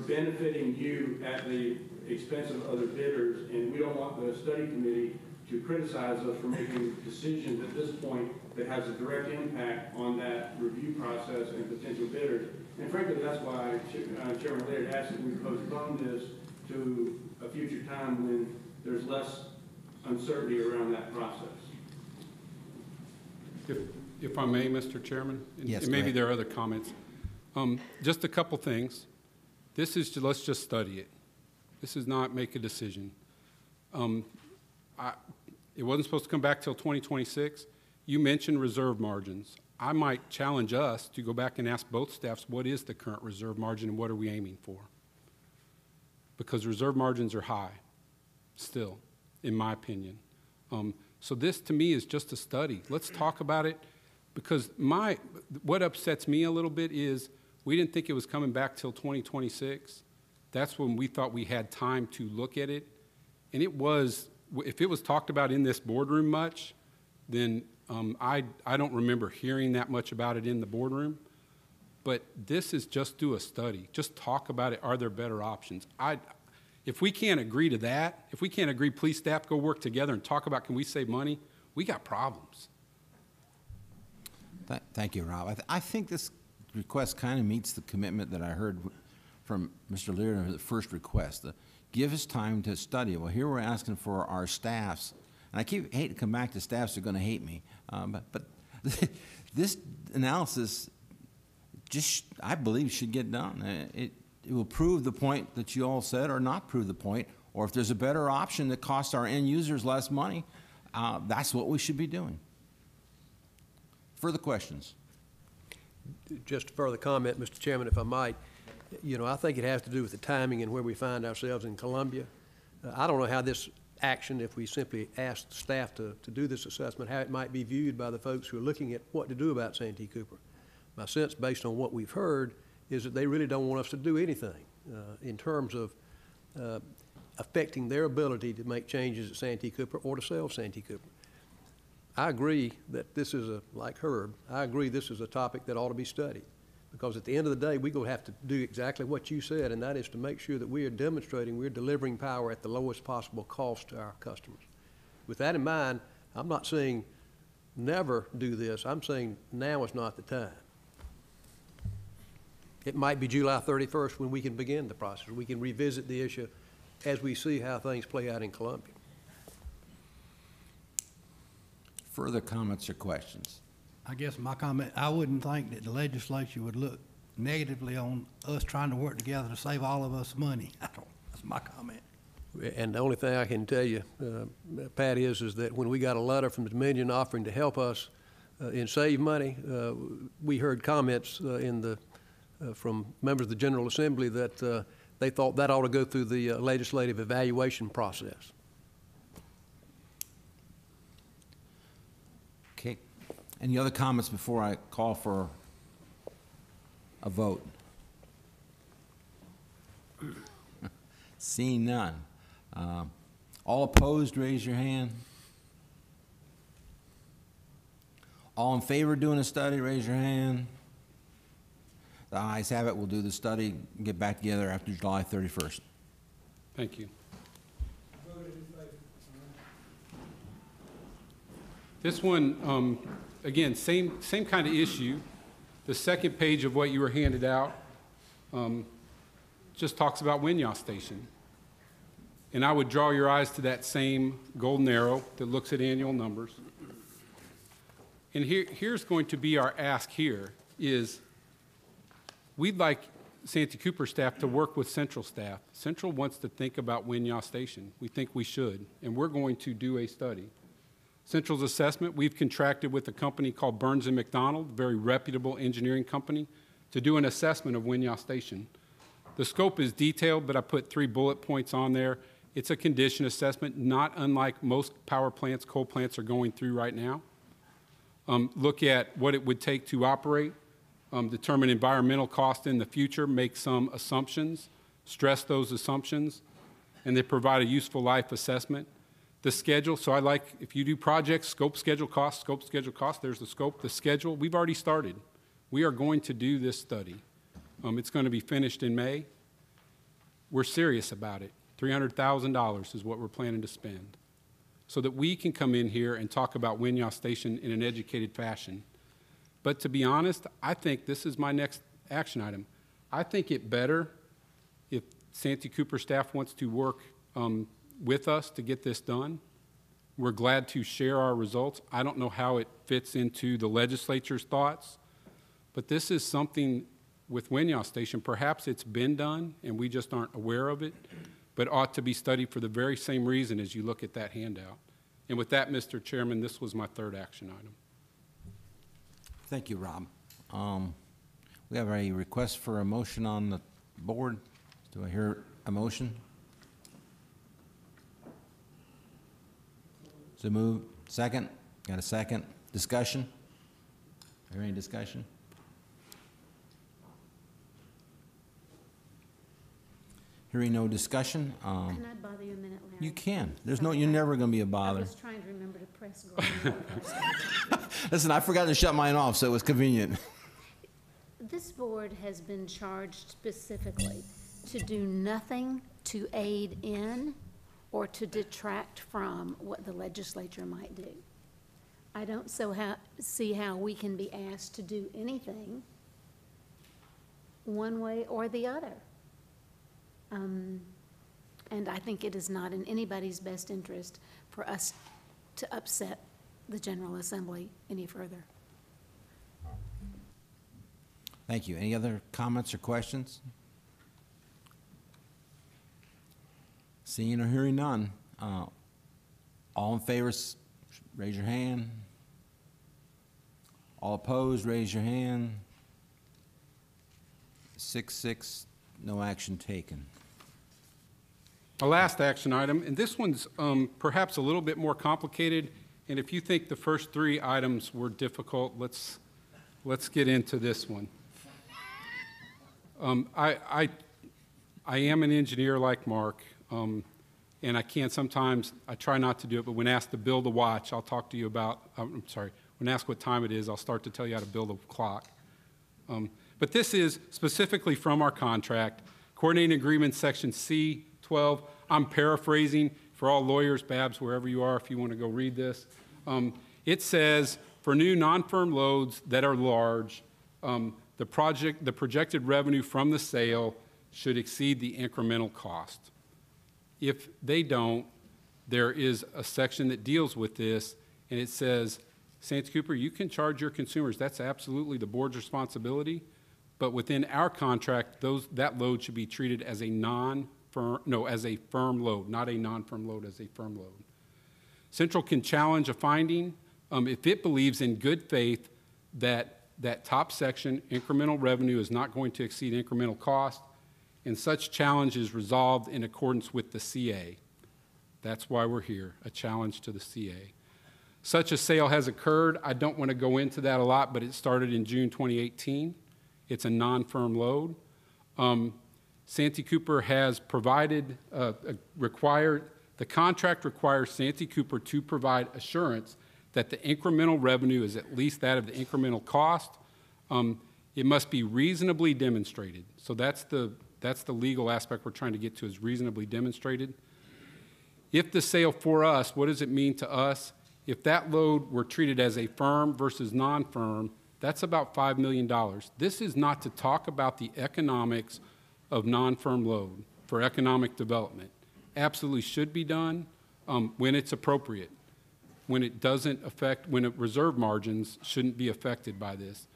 benefiting you at the expense of other bidders, and we don't want the study committee to criticize us for making decisions at this point that has a direct impact on that review process and potential bidders. And frankly, that's why Chairman Laird asked that we postpone this to a future time when there's less uncertainty around that process. If I may, Mr. Chairman? Yes, and go maybe ahead. there are other comments. Just a couple things. This is, let's just study it. This is not make a decision. It wasn't supposed to come back till 2026. You mentioned reserve margins. I might challenge us to go back and ask both staffs, what is the current reserve margin and what are we aiming for? Because reserve margins are high, still, in my opinion. So this, to me, is just a study. Let's talk about it, because what upsets me a little bit is we didn't think it was coming back till 2026. That's when we thought we had time to look at it. And it was, if it was talked about in this boardroom much, then I don't remember hearing that much about it in the boardroom. But this is just do a study. Just talk about it. Are there better options? If we can't agree to that, if we can't agree, please staff go work together and talk about can we save money, we got problems. Thank you, Rob. I think this request kind of meets the commitment that I heard from Mr. Lear in the first request. Give us time to study. Well, here we're asking for our staffs, and I hate to come back to staffs who are going to hate me, but this analysis just, I believe, should get done. It will prove the point that you all said, or not prove the point, or if there's a better option that costs our end users less money, that's what we should be doing. Further questions? Just a further comment, Mr. Chairman, if I might. You know, I think it has to do with the timing and where we find ourselves in Columbia. I don't know how this action, if we simply ask staff to do this assessment, how it might be viewed by the folks who are looking at what to do about Santee Cooper. My sense, based on what we've heard, is that they really don't want us to do anything in terms of affecting their ability to make changes at Santee Cooper or to sell Santee Cooper. I agree that this is like Herb, I agree this is a topic that ought to be studied, because at the end of the day, we're going to have to do exactly what you said, and that is to make sure that we are demonstrating we're delivering power at the lowest possible cost to our customers. With that in mind, I'm not saying never do this. I'm saying now is not the time. It might be July 31st when we can begin the process. We can revisit the issue as we see how things play out in Columbia. Further comments or questions? I guess my comment, I wouldn't think that the legislature would look negatively on us trying to work together to save all of us money. That's my comment. And the only thing I can tell you, Pat, is that when we got a letter from the Dominion offering to help us in save money, we heard comments from members of the General Assembly that they thought that ought to go through the legislative evaluation process. Okay. Any other comments before I call for a vote? Seeing none. All opposed, raise your hand. All in favor of doing a study, raise your hand. The ayes have it. We'll do the study and get back together after July 31st. Thank you. This one, again, same kind of issue. The second page of what you were handed out just talks about Winyah Station. And I would draw your eyes to that same golden arrow that looks at annual numbers. And here's going to be our ask here is we'd like Santee Cooper staff to work with Central staff. Central wants to think about Winyah Station. We think we should, and we're going to do a study. Central's assessment, we've contracted with a company called Burns & McDonald, a very reputable engineering company, to do an assessment of Winyah Station. The scope is detailed, but I put 3 bullet points on there. It's a condition assessment, not unlike most power plants, coal plants are going through right now. Look at what it would take to operate, determine environmental cost in the future, make some assumptions, stress those assumptions, and they provide a useful life assessment. The schedule, so I like, if you do projects, scope, schedule, cost, there's the scope, the schedule. We've already started. We are going to do this study. It's going to be finished in May. We're serious about it. $300,000 is what we're planning to spend so that we can come in here and talk about Winyah Station in an educated fashion. But to be honest, I think this is my next action item. I think it better if Santee Cooper staff wants to work with us to get this done. We're glad to share our results. I don't know how it fits into the legislature's thoughts, but this is something with Winyah Station. Perhaps it's been done and we just aren't aware of it, but ought to be studied for the very same reason as you look at that handout. And with that, Mr. Chairman, this was my third action item. Thank you, Rob. We have a request for a motion on the board. Do I hear a motion? So move. Second? Got a second? Discussion? Is there any discussion? Hearing no discussion. Can I bother you a minute, Larry? You can. There's no, you're never going to be a bother. I was trying to remember to press go. Listen, I forgot to shut mine off, so it was convenient. This board has been charged specifically to do nothing to aid in or to detract from what the legislature might do. I don't see how we can be asked to do anything one way or the other. And I think it is not in anybody's best interest for us to upset the General Assembly any further. Thank you. Any other comments or questions? Seeing or hearing none. All in favor, raise your hand. All opposed, raise your hand. 6-6, no action taken. Our last action item, and this one's perhaps a little bit more complicated, and if you think the first 3 items were difficult, let's get into this one. I am an engineer like Mark, and I can't sometimes, I try not to do it, but when asked to build a watch, I'll talk to you about, when asked what time it is, I'll start to tell you how to build a clock. But this is specifically from our contract, Coordinating Agreement Section C12. I'm paraphrasing for all lawyers, Babs, wherever you are, if you want to go read this. It says, for new non-firm loads that are large, the projected revenue from the sale should exceed the incremental cost. If they don't, there is a section that deals with this, and it says, Santee Cooper, you can charge your consumers. That's absolutely the board's responsibility. But within our contract, that load should be treated as a as a firm load, not a non-firm load, as a firm load. Central can challenge a finding if it believes in good faith that that top section, incremental revenue, is not going to exceed incremental cost, and such challenge is resolved in accordance with the CA. That's why we're here, a challenge to the CA. Such a sale has occurred. I don't want to go into that a lot, but it started in June 2018. It's a non-firm load. Santee Cooper has provided, the contract requires Santee Cooper to provide assurance that the incremental revenue is at least that of the incremental cost. It must be reasonably demonstrated. So that's the legal aspect we're trying to get to, is reasonably demonstrated. If the sale for us, what does it mean to us? If that load were treated as a firm versus non-firm, that's about $5 million. This is not to talk about the economics of non-firm load for economic development. Absolutely should be done when it's appropriate. When it doesn't affect, when reserve margins shouldn't be affected by this.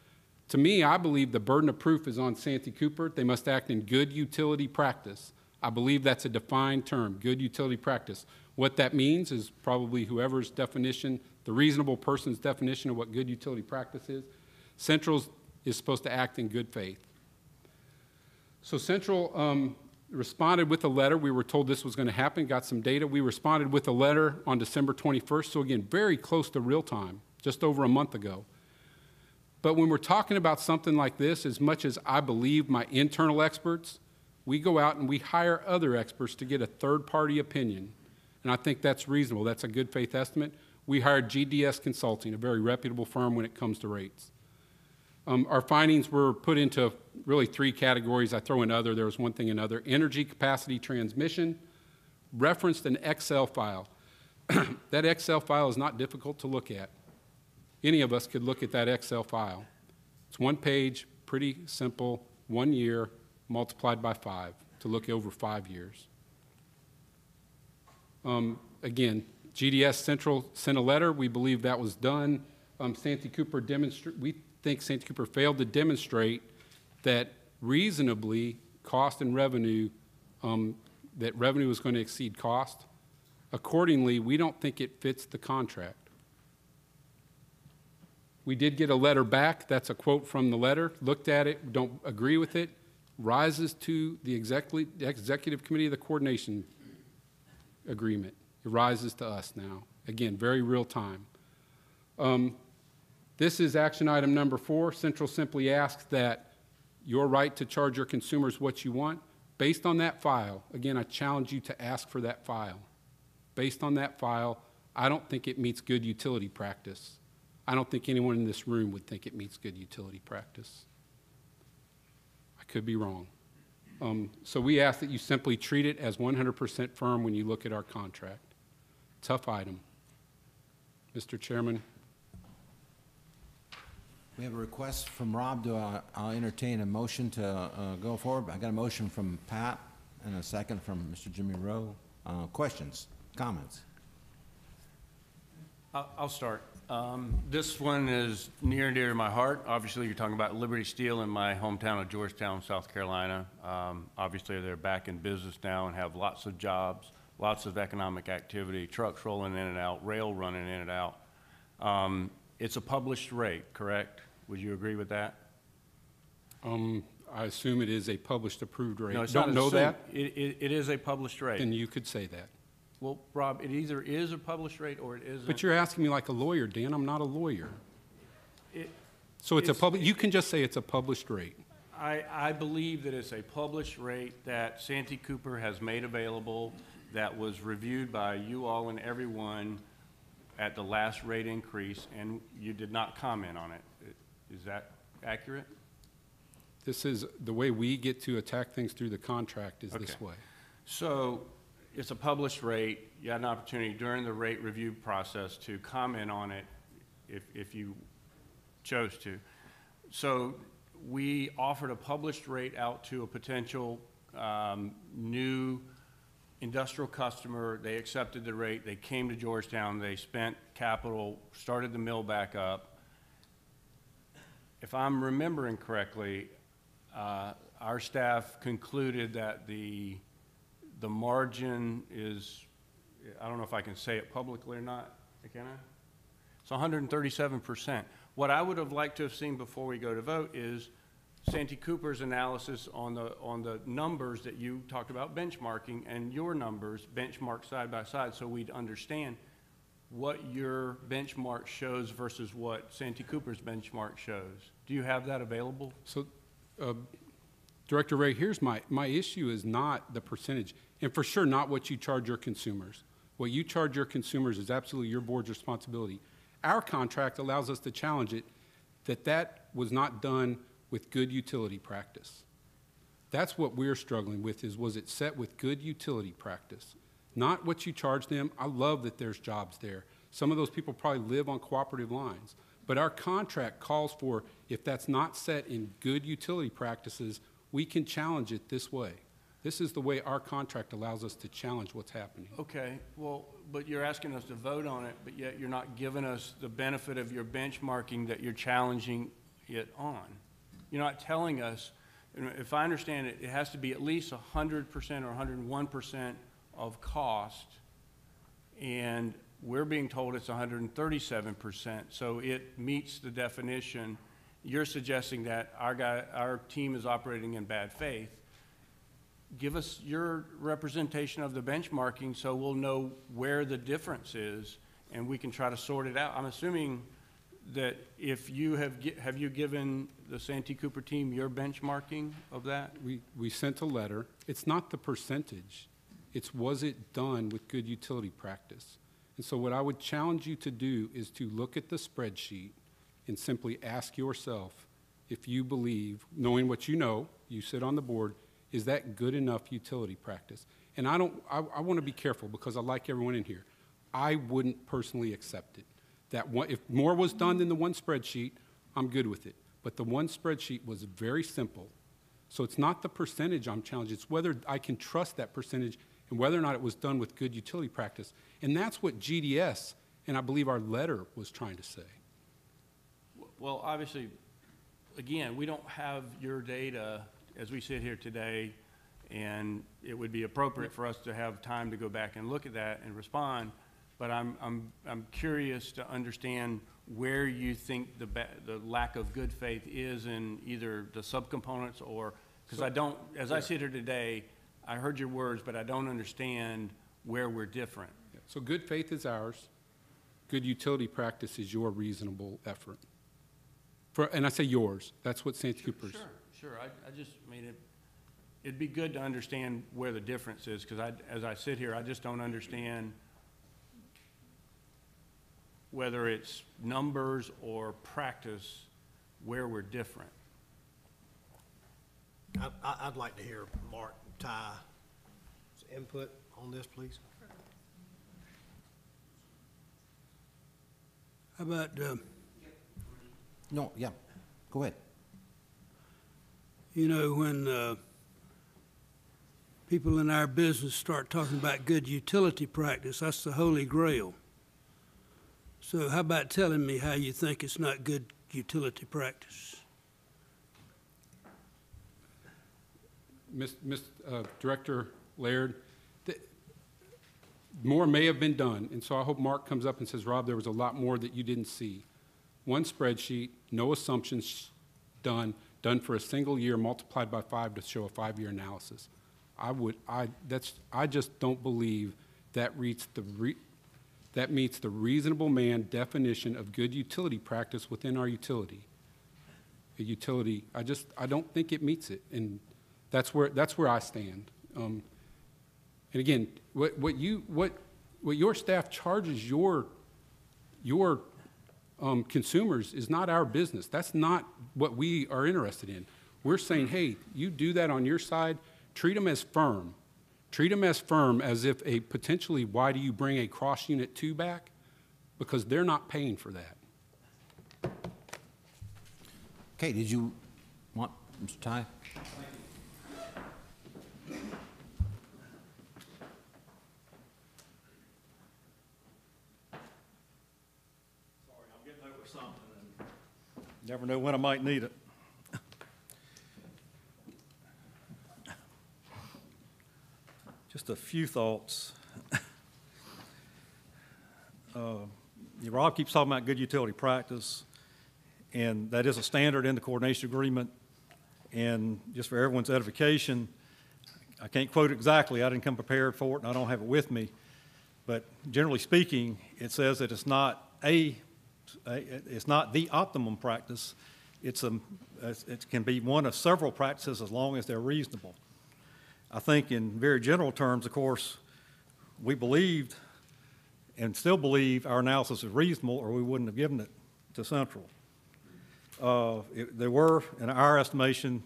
To me, I believe the burden of proof is on Santee Cooper. They must act in good utility practice. I believe that's a defined term, good utility practice. What that means is probably whoever's definition, the reasonable person's definition of what good utility practice is. Central is supposed to act in good faith. So Central responded with a letter. We were told this was going to happen, got some data. We responded with a letter on December 21st, so again, very close to real time, just over a month ago. But when we're talking about something like this, as much as I believe my internal experts, we go out and we hire other experts to get a third-party opinion. And I think that's reasonable. That's a good faith estimate. We hired GDS Consulting, a very reputable firm when it comes to rates. Our findings were put into really three categories. I throw in other, there was one thing in other. Energy capacity transmission, referenced an Excel file. That Excel file is not difficult to look at. Any of us could look at that Excel file. It's one page, pretty simple, 1 year multiplied by 5 to look over 5 years. Again, GDS Central sent a letter. We believe that was done. Santee Cooper we think Santee Cooper failed to demonstrate that reasonably cost and revenue, that revenue is going to exceed cost. Accordingly, we don't think it fits the contract. We did get a letter back. That's a quote from the letter. Looked at it, don't agree with it. Rises to the executive committee of the coordination agreement. It rises to us now. Again, very real time. This is action item number 4. Central simply asks that your right to charge your consumers what you want. Based on that file, again, I challenge you to ask for that file. Based on that file, I don't think it meets good utility practice. I don't think anyone in this room would think it meets good utility practice. I could be wrong. So we ask that you simply treat it as 100% firm when you look at our contract. Tough item. Mr. Chairman. We have a request from Rob. I'll entertain a motion to go forward. I got a motion from Pat and a second from Mr. Jimmy Rowe. Questions, comments? I'll start. This one is near and dear to my heart. Obviously, you're talking about Liberty Steel in my hometown of Georgetown, South Carolina. Obviously, they're back in business now and have lots of jobs, lots of economic activity, trucks rolling in and out, rail running in and out. It's a published rate, correct? Would you agree with that? I assume it is a published approved rate. No, it's don't not know assumed. that? It is a published rate. Then you could say that. Well, Rob, it either is a published rate or it isn't. But you're asking me like a lawyer, Dan. I'm not a lawyer. So it's a it's- public. You can just say it's a published rate. I believe that it's a published rate that Santee Cooper has made available, that was reviewed by you all and everyone at the last rate increase, and you did not comment on it. Is that accurate? This is the way we get to attack things through the contract is this Okay. way. So it's a published rate. You had an opportunity during the rate review process to comment on it if you chose to. So we offered a published rate out to a potential new industrial customer. They accepted the rate. They came to Georgetown. They spent capital, started the mill back up. If I'm remembering correctly, our staff concluded that the margin is, I don't know if I can say it publicly or not, can I? It's 137%. What I would have liked to have seen before we go to vote is Santee Cooper's analysis on the numbers that you talked about benchmarking, and your numbers benchmarked side by side, so we'd understand what your benchmark shows versus what Santee Cooper's benchmark shows. Do you have that available? So, Director Ray, here's my issue is not the percentage, and for sure not what you charge your consumers. What you charge your consumers is absolutely your board's responsibility. Our contract allows us to challenge it, that was not done with good utility practice. That's what we're struggling with, is was it set with good utility practice? Not what you charge them. I love that there's jobs there. Some of those people probably live on cooperative lines. But our contract calls for, if that's not set in good utility practices, we can challenge it this way. This is the way our contract allows us to challenge what's happening. Okay, well, but you're asking us to vote on it, but yet you're not giving us the benefit of your benchmarking that you're challenging it on. You're not telling us, if I understand it, it has to be at least 100% or 101% of cost, and we're being told it's 137%, so it meets the definition. You're suggesting that our team is operating in bad faith. Give us your representation of the benchmarking so we'll know where the difference is and we can try to sort it out. I'm assuming that if you have you given the Santee Cooper team your benchmarking of that? We sent a letter. It's not the percentage. It's was it done with good utility practice? And so what I would challenge you to do is to look at the spreadsheet and simply ask yourself if you believe, knowing what you know, you sit on the board, is that good enough utility practice? And I want to be careful because I like everyone in here. I wouldn't personally accept it. If more was done than the one spreadsheet, I'm good with it. But the one spreadsheet was very simple. So it's not the percentage I'm challenging, it's whether I can trust that percentage and whether or not it was done with good utility practice. And that's what GDS, and I believe our letter, was trying to say. Well, obviously, again, we don't have your data as we sit here today, and it would be appropriate for us to have time to go back and look at that and respond. But I'm curious to understand where you think the lack of good faith is in either the subcomponents or, because as I sit here today, I heard your words, but I don't understand where we're different. So good faith is ours. Good utility practice is your reasonable effort. And I say yours. That's what Santee Cooper's. Sure. I just mean it'd be good to understand where the difference is, because as I sit here, I just don't understand whether it's numbers or practice where we're different. I'd like to hear Mark Ty's input on this, please. How about, No, yeah, go ahead. you know, when people in our business start talking about good utility practice, that's the holy grail. So how about telling me how you think it's not good utility practice? Director Laird, more may have been done, and so I hope Mark comes up and says, Rob, there was a lot more that you didn't see. One spreadsheet, no assumptions done for a single year multiplied by 5 to show a 5-year analysis. I just don't believe that meets the reasonable man definition of good utility practice within our utility. A utility, I don't think it meets it, and that's where I stand. And again, what your staff charges your consumers is not our business. That's not what we are interested in. We're saying, hey, you do that on your side, treat them as firm. Treat them as firm as if potentially, why do you bring a cross unit 2 back? Because they're not paying for that. Okay, did you want, Mr. Ty? Never know when I might need it. Just a few thoughts. Rob keeps talking about good utility practice, and that is a standard in the coordination agreement. And just for everyone's edification, I can't quote exactly. I didn't come prepared for it, and I don't have it with me. But generally speaking, it says that it's not it's not the optimum practice. It can be one of several practices as long as they're reasonable. I think in very general terms, of course, we believed and still believe our analysis is reasonable, or we wouldn't have given it to Central. There were, in our estimation,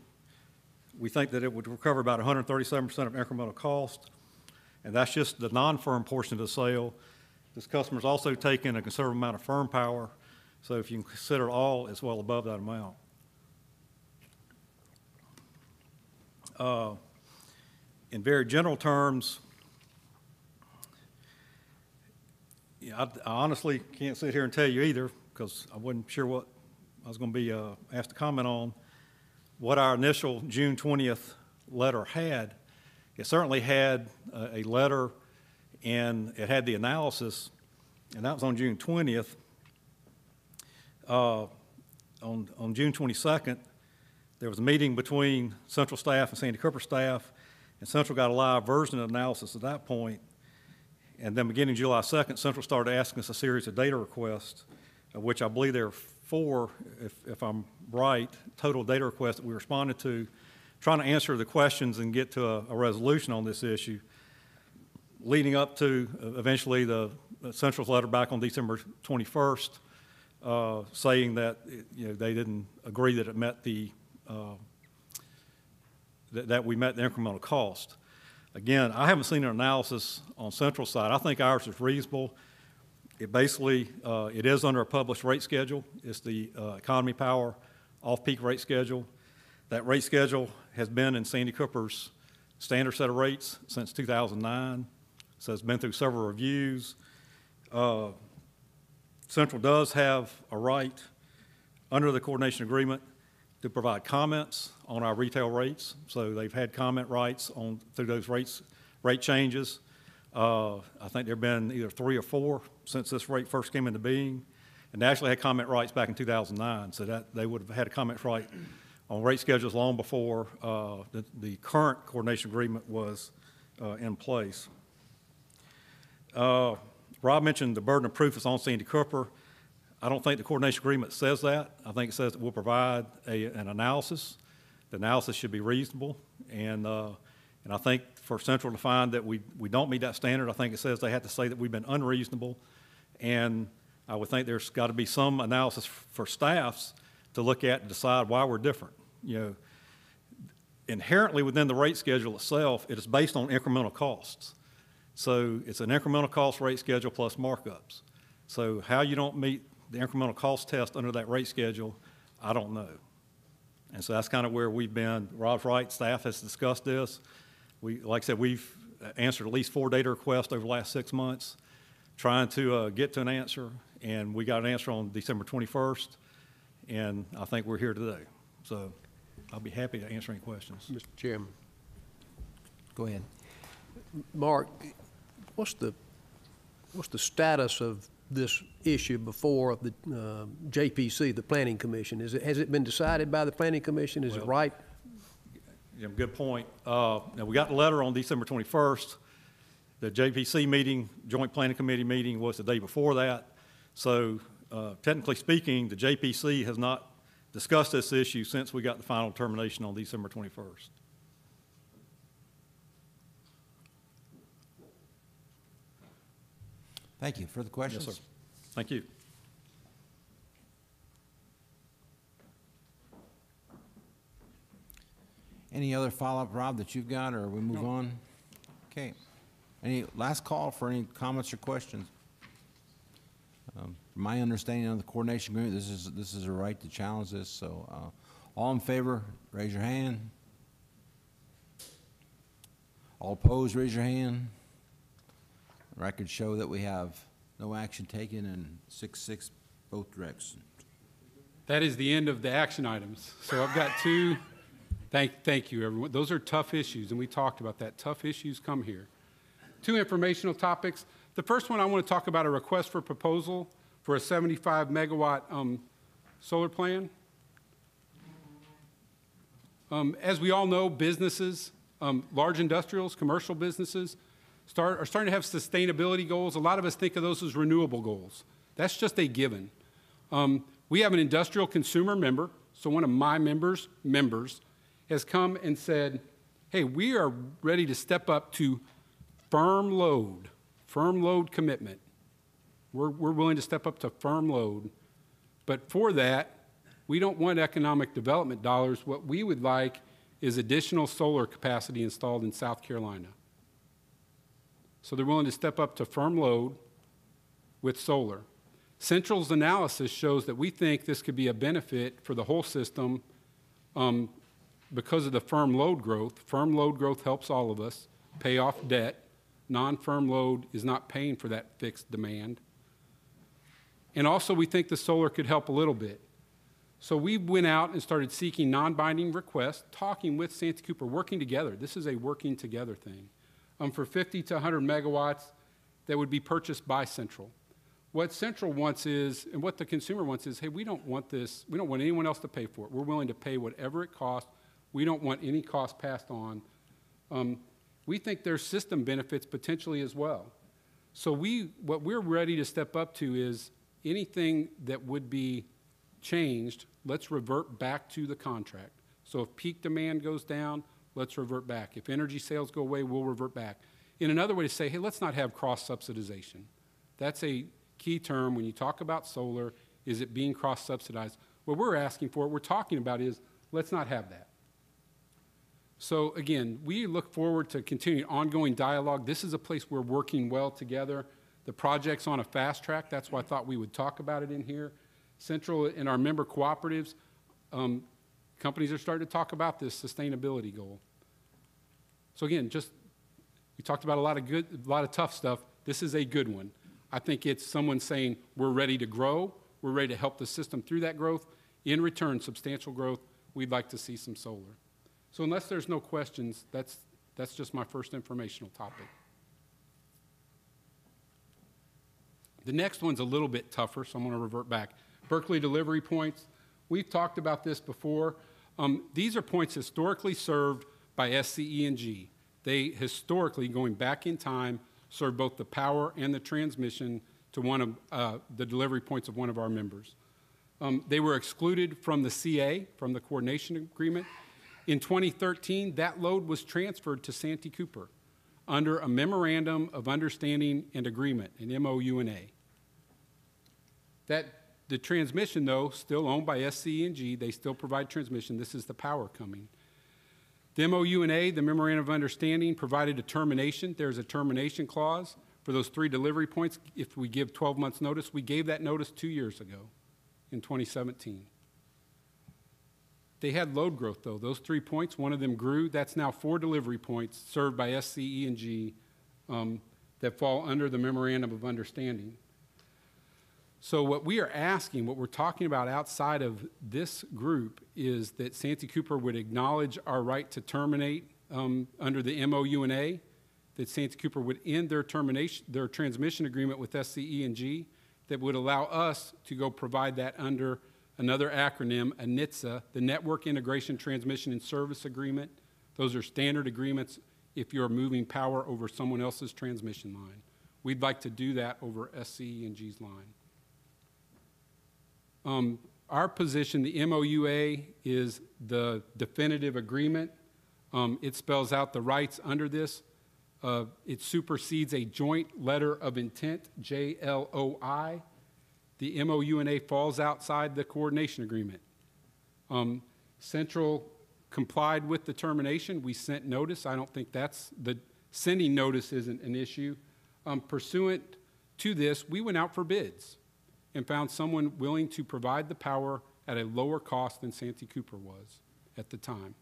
we think that it would recover about 137% of incremental cost, and that's just the non-firm portion of the sale. This customer's also taken a considerable amount of firm power, so if you can consider all, it's well above that amount. In very general terms, I honestly can't sit here and tell you either, because I wasn't sure what I was going to be asked to comment on. What our initial June 20th letter had, it certainly had a letter, and it had the analysis, and that was on June 20th. On June 22nd, there was a meeting between Central staff and Santee Cooper staff, and Central got a live version of the analysis at that point. And then beginning July 2nd, Central started asking us a series of data requests, of which I believe there are 4, if I'm right, total data requests that we responded to, trying to answer the questions and get to a resolution on this issue, leading up to eventually the Central's letter back on December 21st, saying that they didn't agree that it met the that we met the incremental cost. Again, I haven't seen an analysis on Central's side. I think ours is reasonable. It basically, it is under a published rate schedule. It's the economy power off-peak rate schedule. That rate schedule has been in Santee Cooper's standard set of rates since 2009, so it's been through several reviews. Central does have a right under the coordination agreement to provide comments on our retail rates. So they've had comment rights through those rate changes. I think there have been either 3 or 4 since this rate first came into being. And they actually had comment rights back in 2009, so that they would have had a comment right on rate schedules long before the current coordination agreement was in place. Rob mentioned the burden of proof is on Santee Cooper. I don't think the coordination agreement says that. I think it says that we'll provide an analysis. The analysis should be reasonable, and I think for Central to find that we don't meet that standard, I think it says they have to say that we've been unreasonable, and I would think there's got to be some analysis for staffs to look at and decide why we're different. Inherently within the rate schedule itself, it is based on incremental costs. So it's an incremental cost rate schedule plus markups. So how you don't meet the incremental cost test under that rate schedule, I don't know. And so that's kind of where we've been. Rob's right, staff has discussed this. Like I said, we've answered at least 4 data requests over the last 6 months, trying to get to an answer, and we got an answer on December 21st, and I think we're here today. So I'll be happy to answer any questions. Mr. Chairman. Go ahead. Mark, what's the status of this issue before the JPC, the Planning Commission? Has it been decided by the Planning Commission? Is it right? Yeah, good point. Now, we got the letter on December 21st. The JPC meeting, Joint Planning Committee meeting, was the day before that. So technically speaking, the JPC has not discussed this issue since we got the final determination on December 21st. Thank you. Further questions? Yes, sir. Thank you. Any other follow-up, Rob, that you've got, or we move on? Okay. Any last call for any comments or questions? From my understanding of the coordination agreement, this is a right to challenge this. So, all in favor, raise your hand. All opposed, raise your hand. Records show that we have no action taken and 6-6 both directions. That is the end of the action items. So I've got 2. Thank you, everyone. Those are tough issues, and we talked about that. Tough issues come here. 2 informational topics. The first one, I want to talk about a request for proposal for a 75 megawatt solar plan. As we all know, businesses, large industrials, commercial businesses, are starting to have sustainability goals. A lot of us think of those as renewable goals. That's just a given. We have an industrial consumer member, so one of my members has come and said, hey, we are ready to step up to firm load commitment We're willing to step up to firm load. But for that, we don't want economic development dollars. What we would like is additional solar capacity installed in South Carolina. So they're willing to step up to firm load with solar. Central's analysis shows that we think this could be a benefit for the whole system because of the firm load growth. Firm load growth helps all of us pay off debt. Non-firm load is not paying for that fixed demand. And also we think the solar could help a little bit. So we went out and started seeking non-binding requests, talking with Santee Cooper, working together. This is a working together thing. For 50 to 100 megawatts that would be purchased by Central. What Central wants is, and what the consumer wants is, hey, we don't want this, we don't want anyone else to pay for it. We're willing to pay whatever it costs. We don't want any cost passed on. We think there's system benefits potentially as well. So what we're ready to step up to is anything that would be changed, let's revert back to the contract. So if peak demand goes down, let's revert back. If energy sales go away, we'll revert back. In another way to say, hey, let's not have cross-subsidization. That's a key term when you talk about solar, is it being cross-subsidized? What we're asking for, what we're talking about is, let's not have that. So again, we look forward to continuing ongoing dialogue. This is a place we're working well together. The project's on a fast track. That's why I thought we would talk about it in here. Central and our member cooperatives, companies are starting to talk about this sustainability goal. So again, we talked about a lot of tough stuff. This is a good one. I think it's someone saying we're ready to grow, we're ready to help the system through that growth. In return, substantial growth, we'd like to see some solar. So unless there's no questions, that's just my first informational topic. The next one's a little bit tougher, so I'm going to revert back. Berkeley delivery points. We've talked about this before. These are points historically served by SCE&G. They historically, going back in time, served both the power and the transmission to one of the delivery points of one of our members. They were excluded from the CA, from the coordination agreement. In 2013, that load was transferred to Santee Cooper under a Memorandum of Understanding and Agreement, an MOU&A. The transmission, though, still owned by SCE&G, they still provide transmission. This is the power coming. The MOU&A, the Memorandum of Understanding, provided a termination. There's a termination clause for those 3 delivery points if we give 12 months notice. We gave that notice 2 years ago in 2017. They had load growth, though. Those 3 points, one of them grew. That's now 4 delivery points served by SCE&G that fall under the Memorandum of Understanding. So what we are asking, what we're talking about outside of this group is that Santee Cooper would acknowledge our right to terminate under the MOU&A, that Santee Cooper would end their transmission agreement with SCE&G, that would allow us to go provide that under another acronym, a NITSA, the Network Integration Transmission and Service Agreement. Those are standard agreements if you're moving power over someone else's transmission line. We'd like to do that over SCE&G's line. Our position, the MOU&A, is the definitive agreement. It spells out the rights under this. It supersedes a joint letter of intent, JLOI. The MOU&A falls outside the coordination agreement. Central complied with the termination. We sent notice. I don't think the sending notice isn't an issue. Pursuant to this, we went out for bids and found someone willing to provide the power at a lower cost than Santee Cooper was at the time.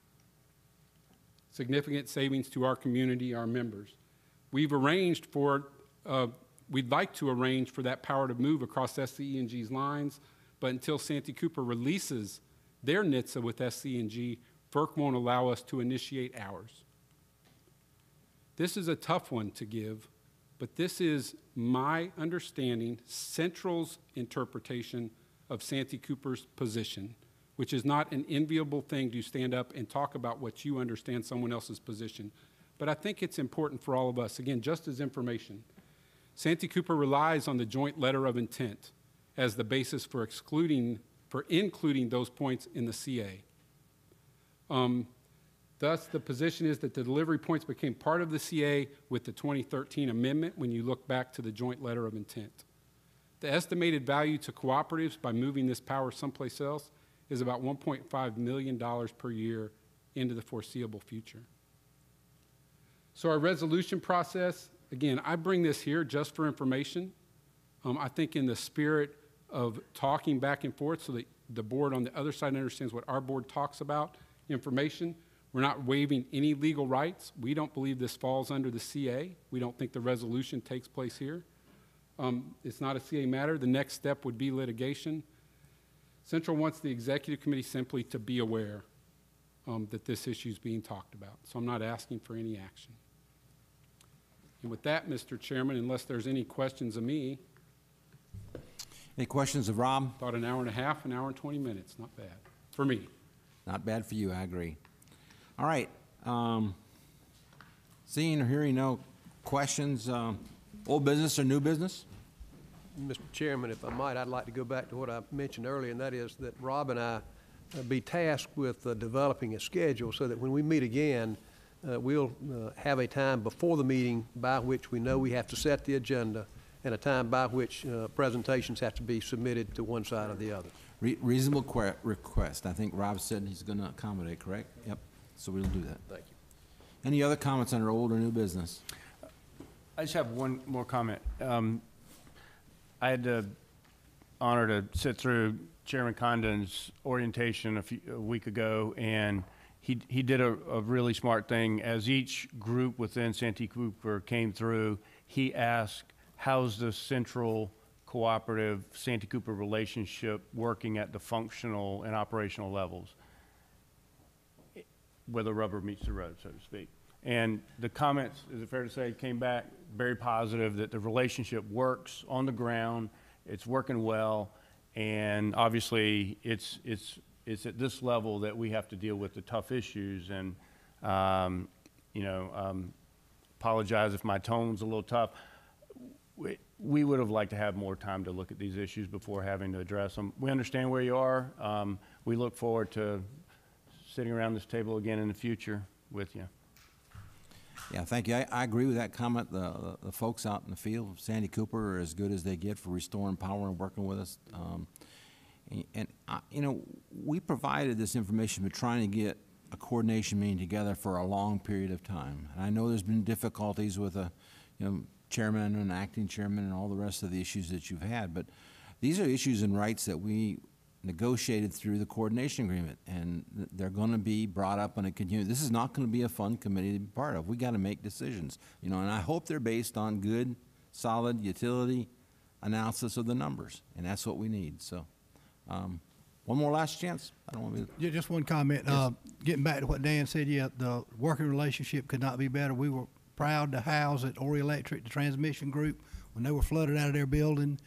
Significant savings to our community, our members. We've arranged for, we'd like to arrange for that power to move across SCE&G's lines, but until Santee Cooper releases their NITSA with SCE&G, FERC won't allow us to initiate ours. This is a tough one to give, but this is my understanding, Central's interpretation of Santee Cooper's position, which is not an enviable thing to stand up and talk about what you understand someone else's position. But I think it's important for all of us, again, just as information. Santee Cooper relies on the joint letter of intent as the basis for including those points in the CA. Thus, the position is that the delivery points became part of the CA with the 2013 amendment when you look back to the joint letter of intent. The estimated value to cooperatives by moving this power someplace else is about $1.5 million per year into the foreseeable future. So our resolution process, again, I bring this here just for information. I think in the spirit of talking back and forth so that the board on the other side understands what our board talks about, information. We're not waiving any legal rights. We don't believe this falls under the CA. We don't think the resolution takes place here. It's not a CA matter. The next step would be litigation. Central wants the executive committee simply to be aware that this issue is being talked about. So I'm not asking for any action. And with that, Mr. Chairman, unless there's any questions of me. Any questions of Rob? About an hour and a half, an hour and 20 minutes. Not bad for me. Not bad for you, I agree. All right. Seeing or hearing no questions, old business or new business? Mr. Chairman, if I might, I'd like to go back to what I mentioned earlier, and that is that Rob and I be tasked with developing a schedule so that when we meet again, we'll have a time before the meeting by which we know we have to set the agenda and a time by which presentations have to be submitted to one side or the other. Reasonable request. I think Rob said he's going to accommodate, correct? Yep. So we'll do that. Thank you. Any other comments under old or new business? I just have one more comment. I had the honor to sit through Chairman Condon's orientation a week ago, and he did a really smart thing. As each group within Santee Cooper came through, he asked, how's the central cooperative Santee Cooper relationship working at the functional and operational levels, where the rubber meets the road, so to speak. And the comments, is it fair to say, came back very positive, that the relationship works on the ground, it's working well, and obviously it's at this level that we have to deal with the tough issues. And apologize if my tone's a little tough. We would have liked to have more time to look at these issues before having to address them. We understand where you are. We look forward to sitting around this table again in the future with you. Yeah, thank you. I agree with that comment. The folks out in the field, Santee Cooper, are as good as they get for restoring power and working with us. We provided this information, but trying to get a coordination meeting together for a long period of time. And I know there's been difficulties with a, chairman and acting chairman and all the rest of the issues that you've had, but these are issues and rights that we negotiated through the coordination agreement, and they're going to be brought up on a continuum. This is not going to be a fun committee to be part of. We got to make decisions, and I hope they're based on good, solid utility analysis of the numbers, and that's what we need. So, one more last chance. I don't want to. Yeah, just one comment. Yes. Getting back to what Dan said, yeah, the working relationship could not be better. We were proud to house at Ori Electric, the transmission group, when they were flooded out of their building.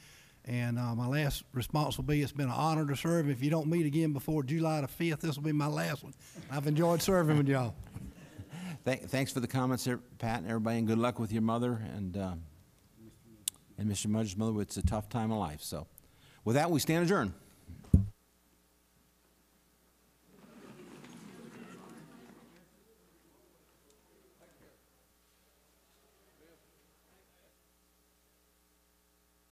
And my last response will be, it's been an honor to serve. If you don't meet again before July the 5th, this will be my last one. I've enjoyed serving with y'all. Thanks for the comments there, Pat, and everybody, and good luck with your mother and Mr. Mudge's mother. It's a tough time of life. So with that, we stand adjourned.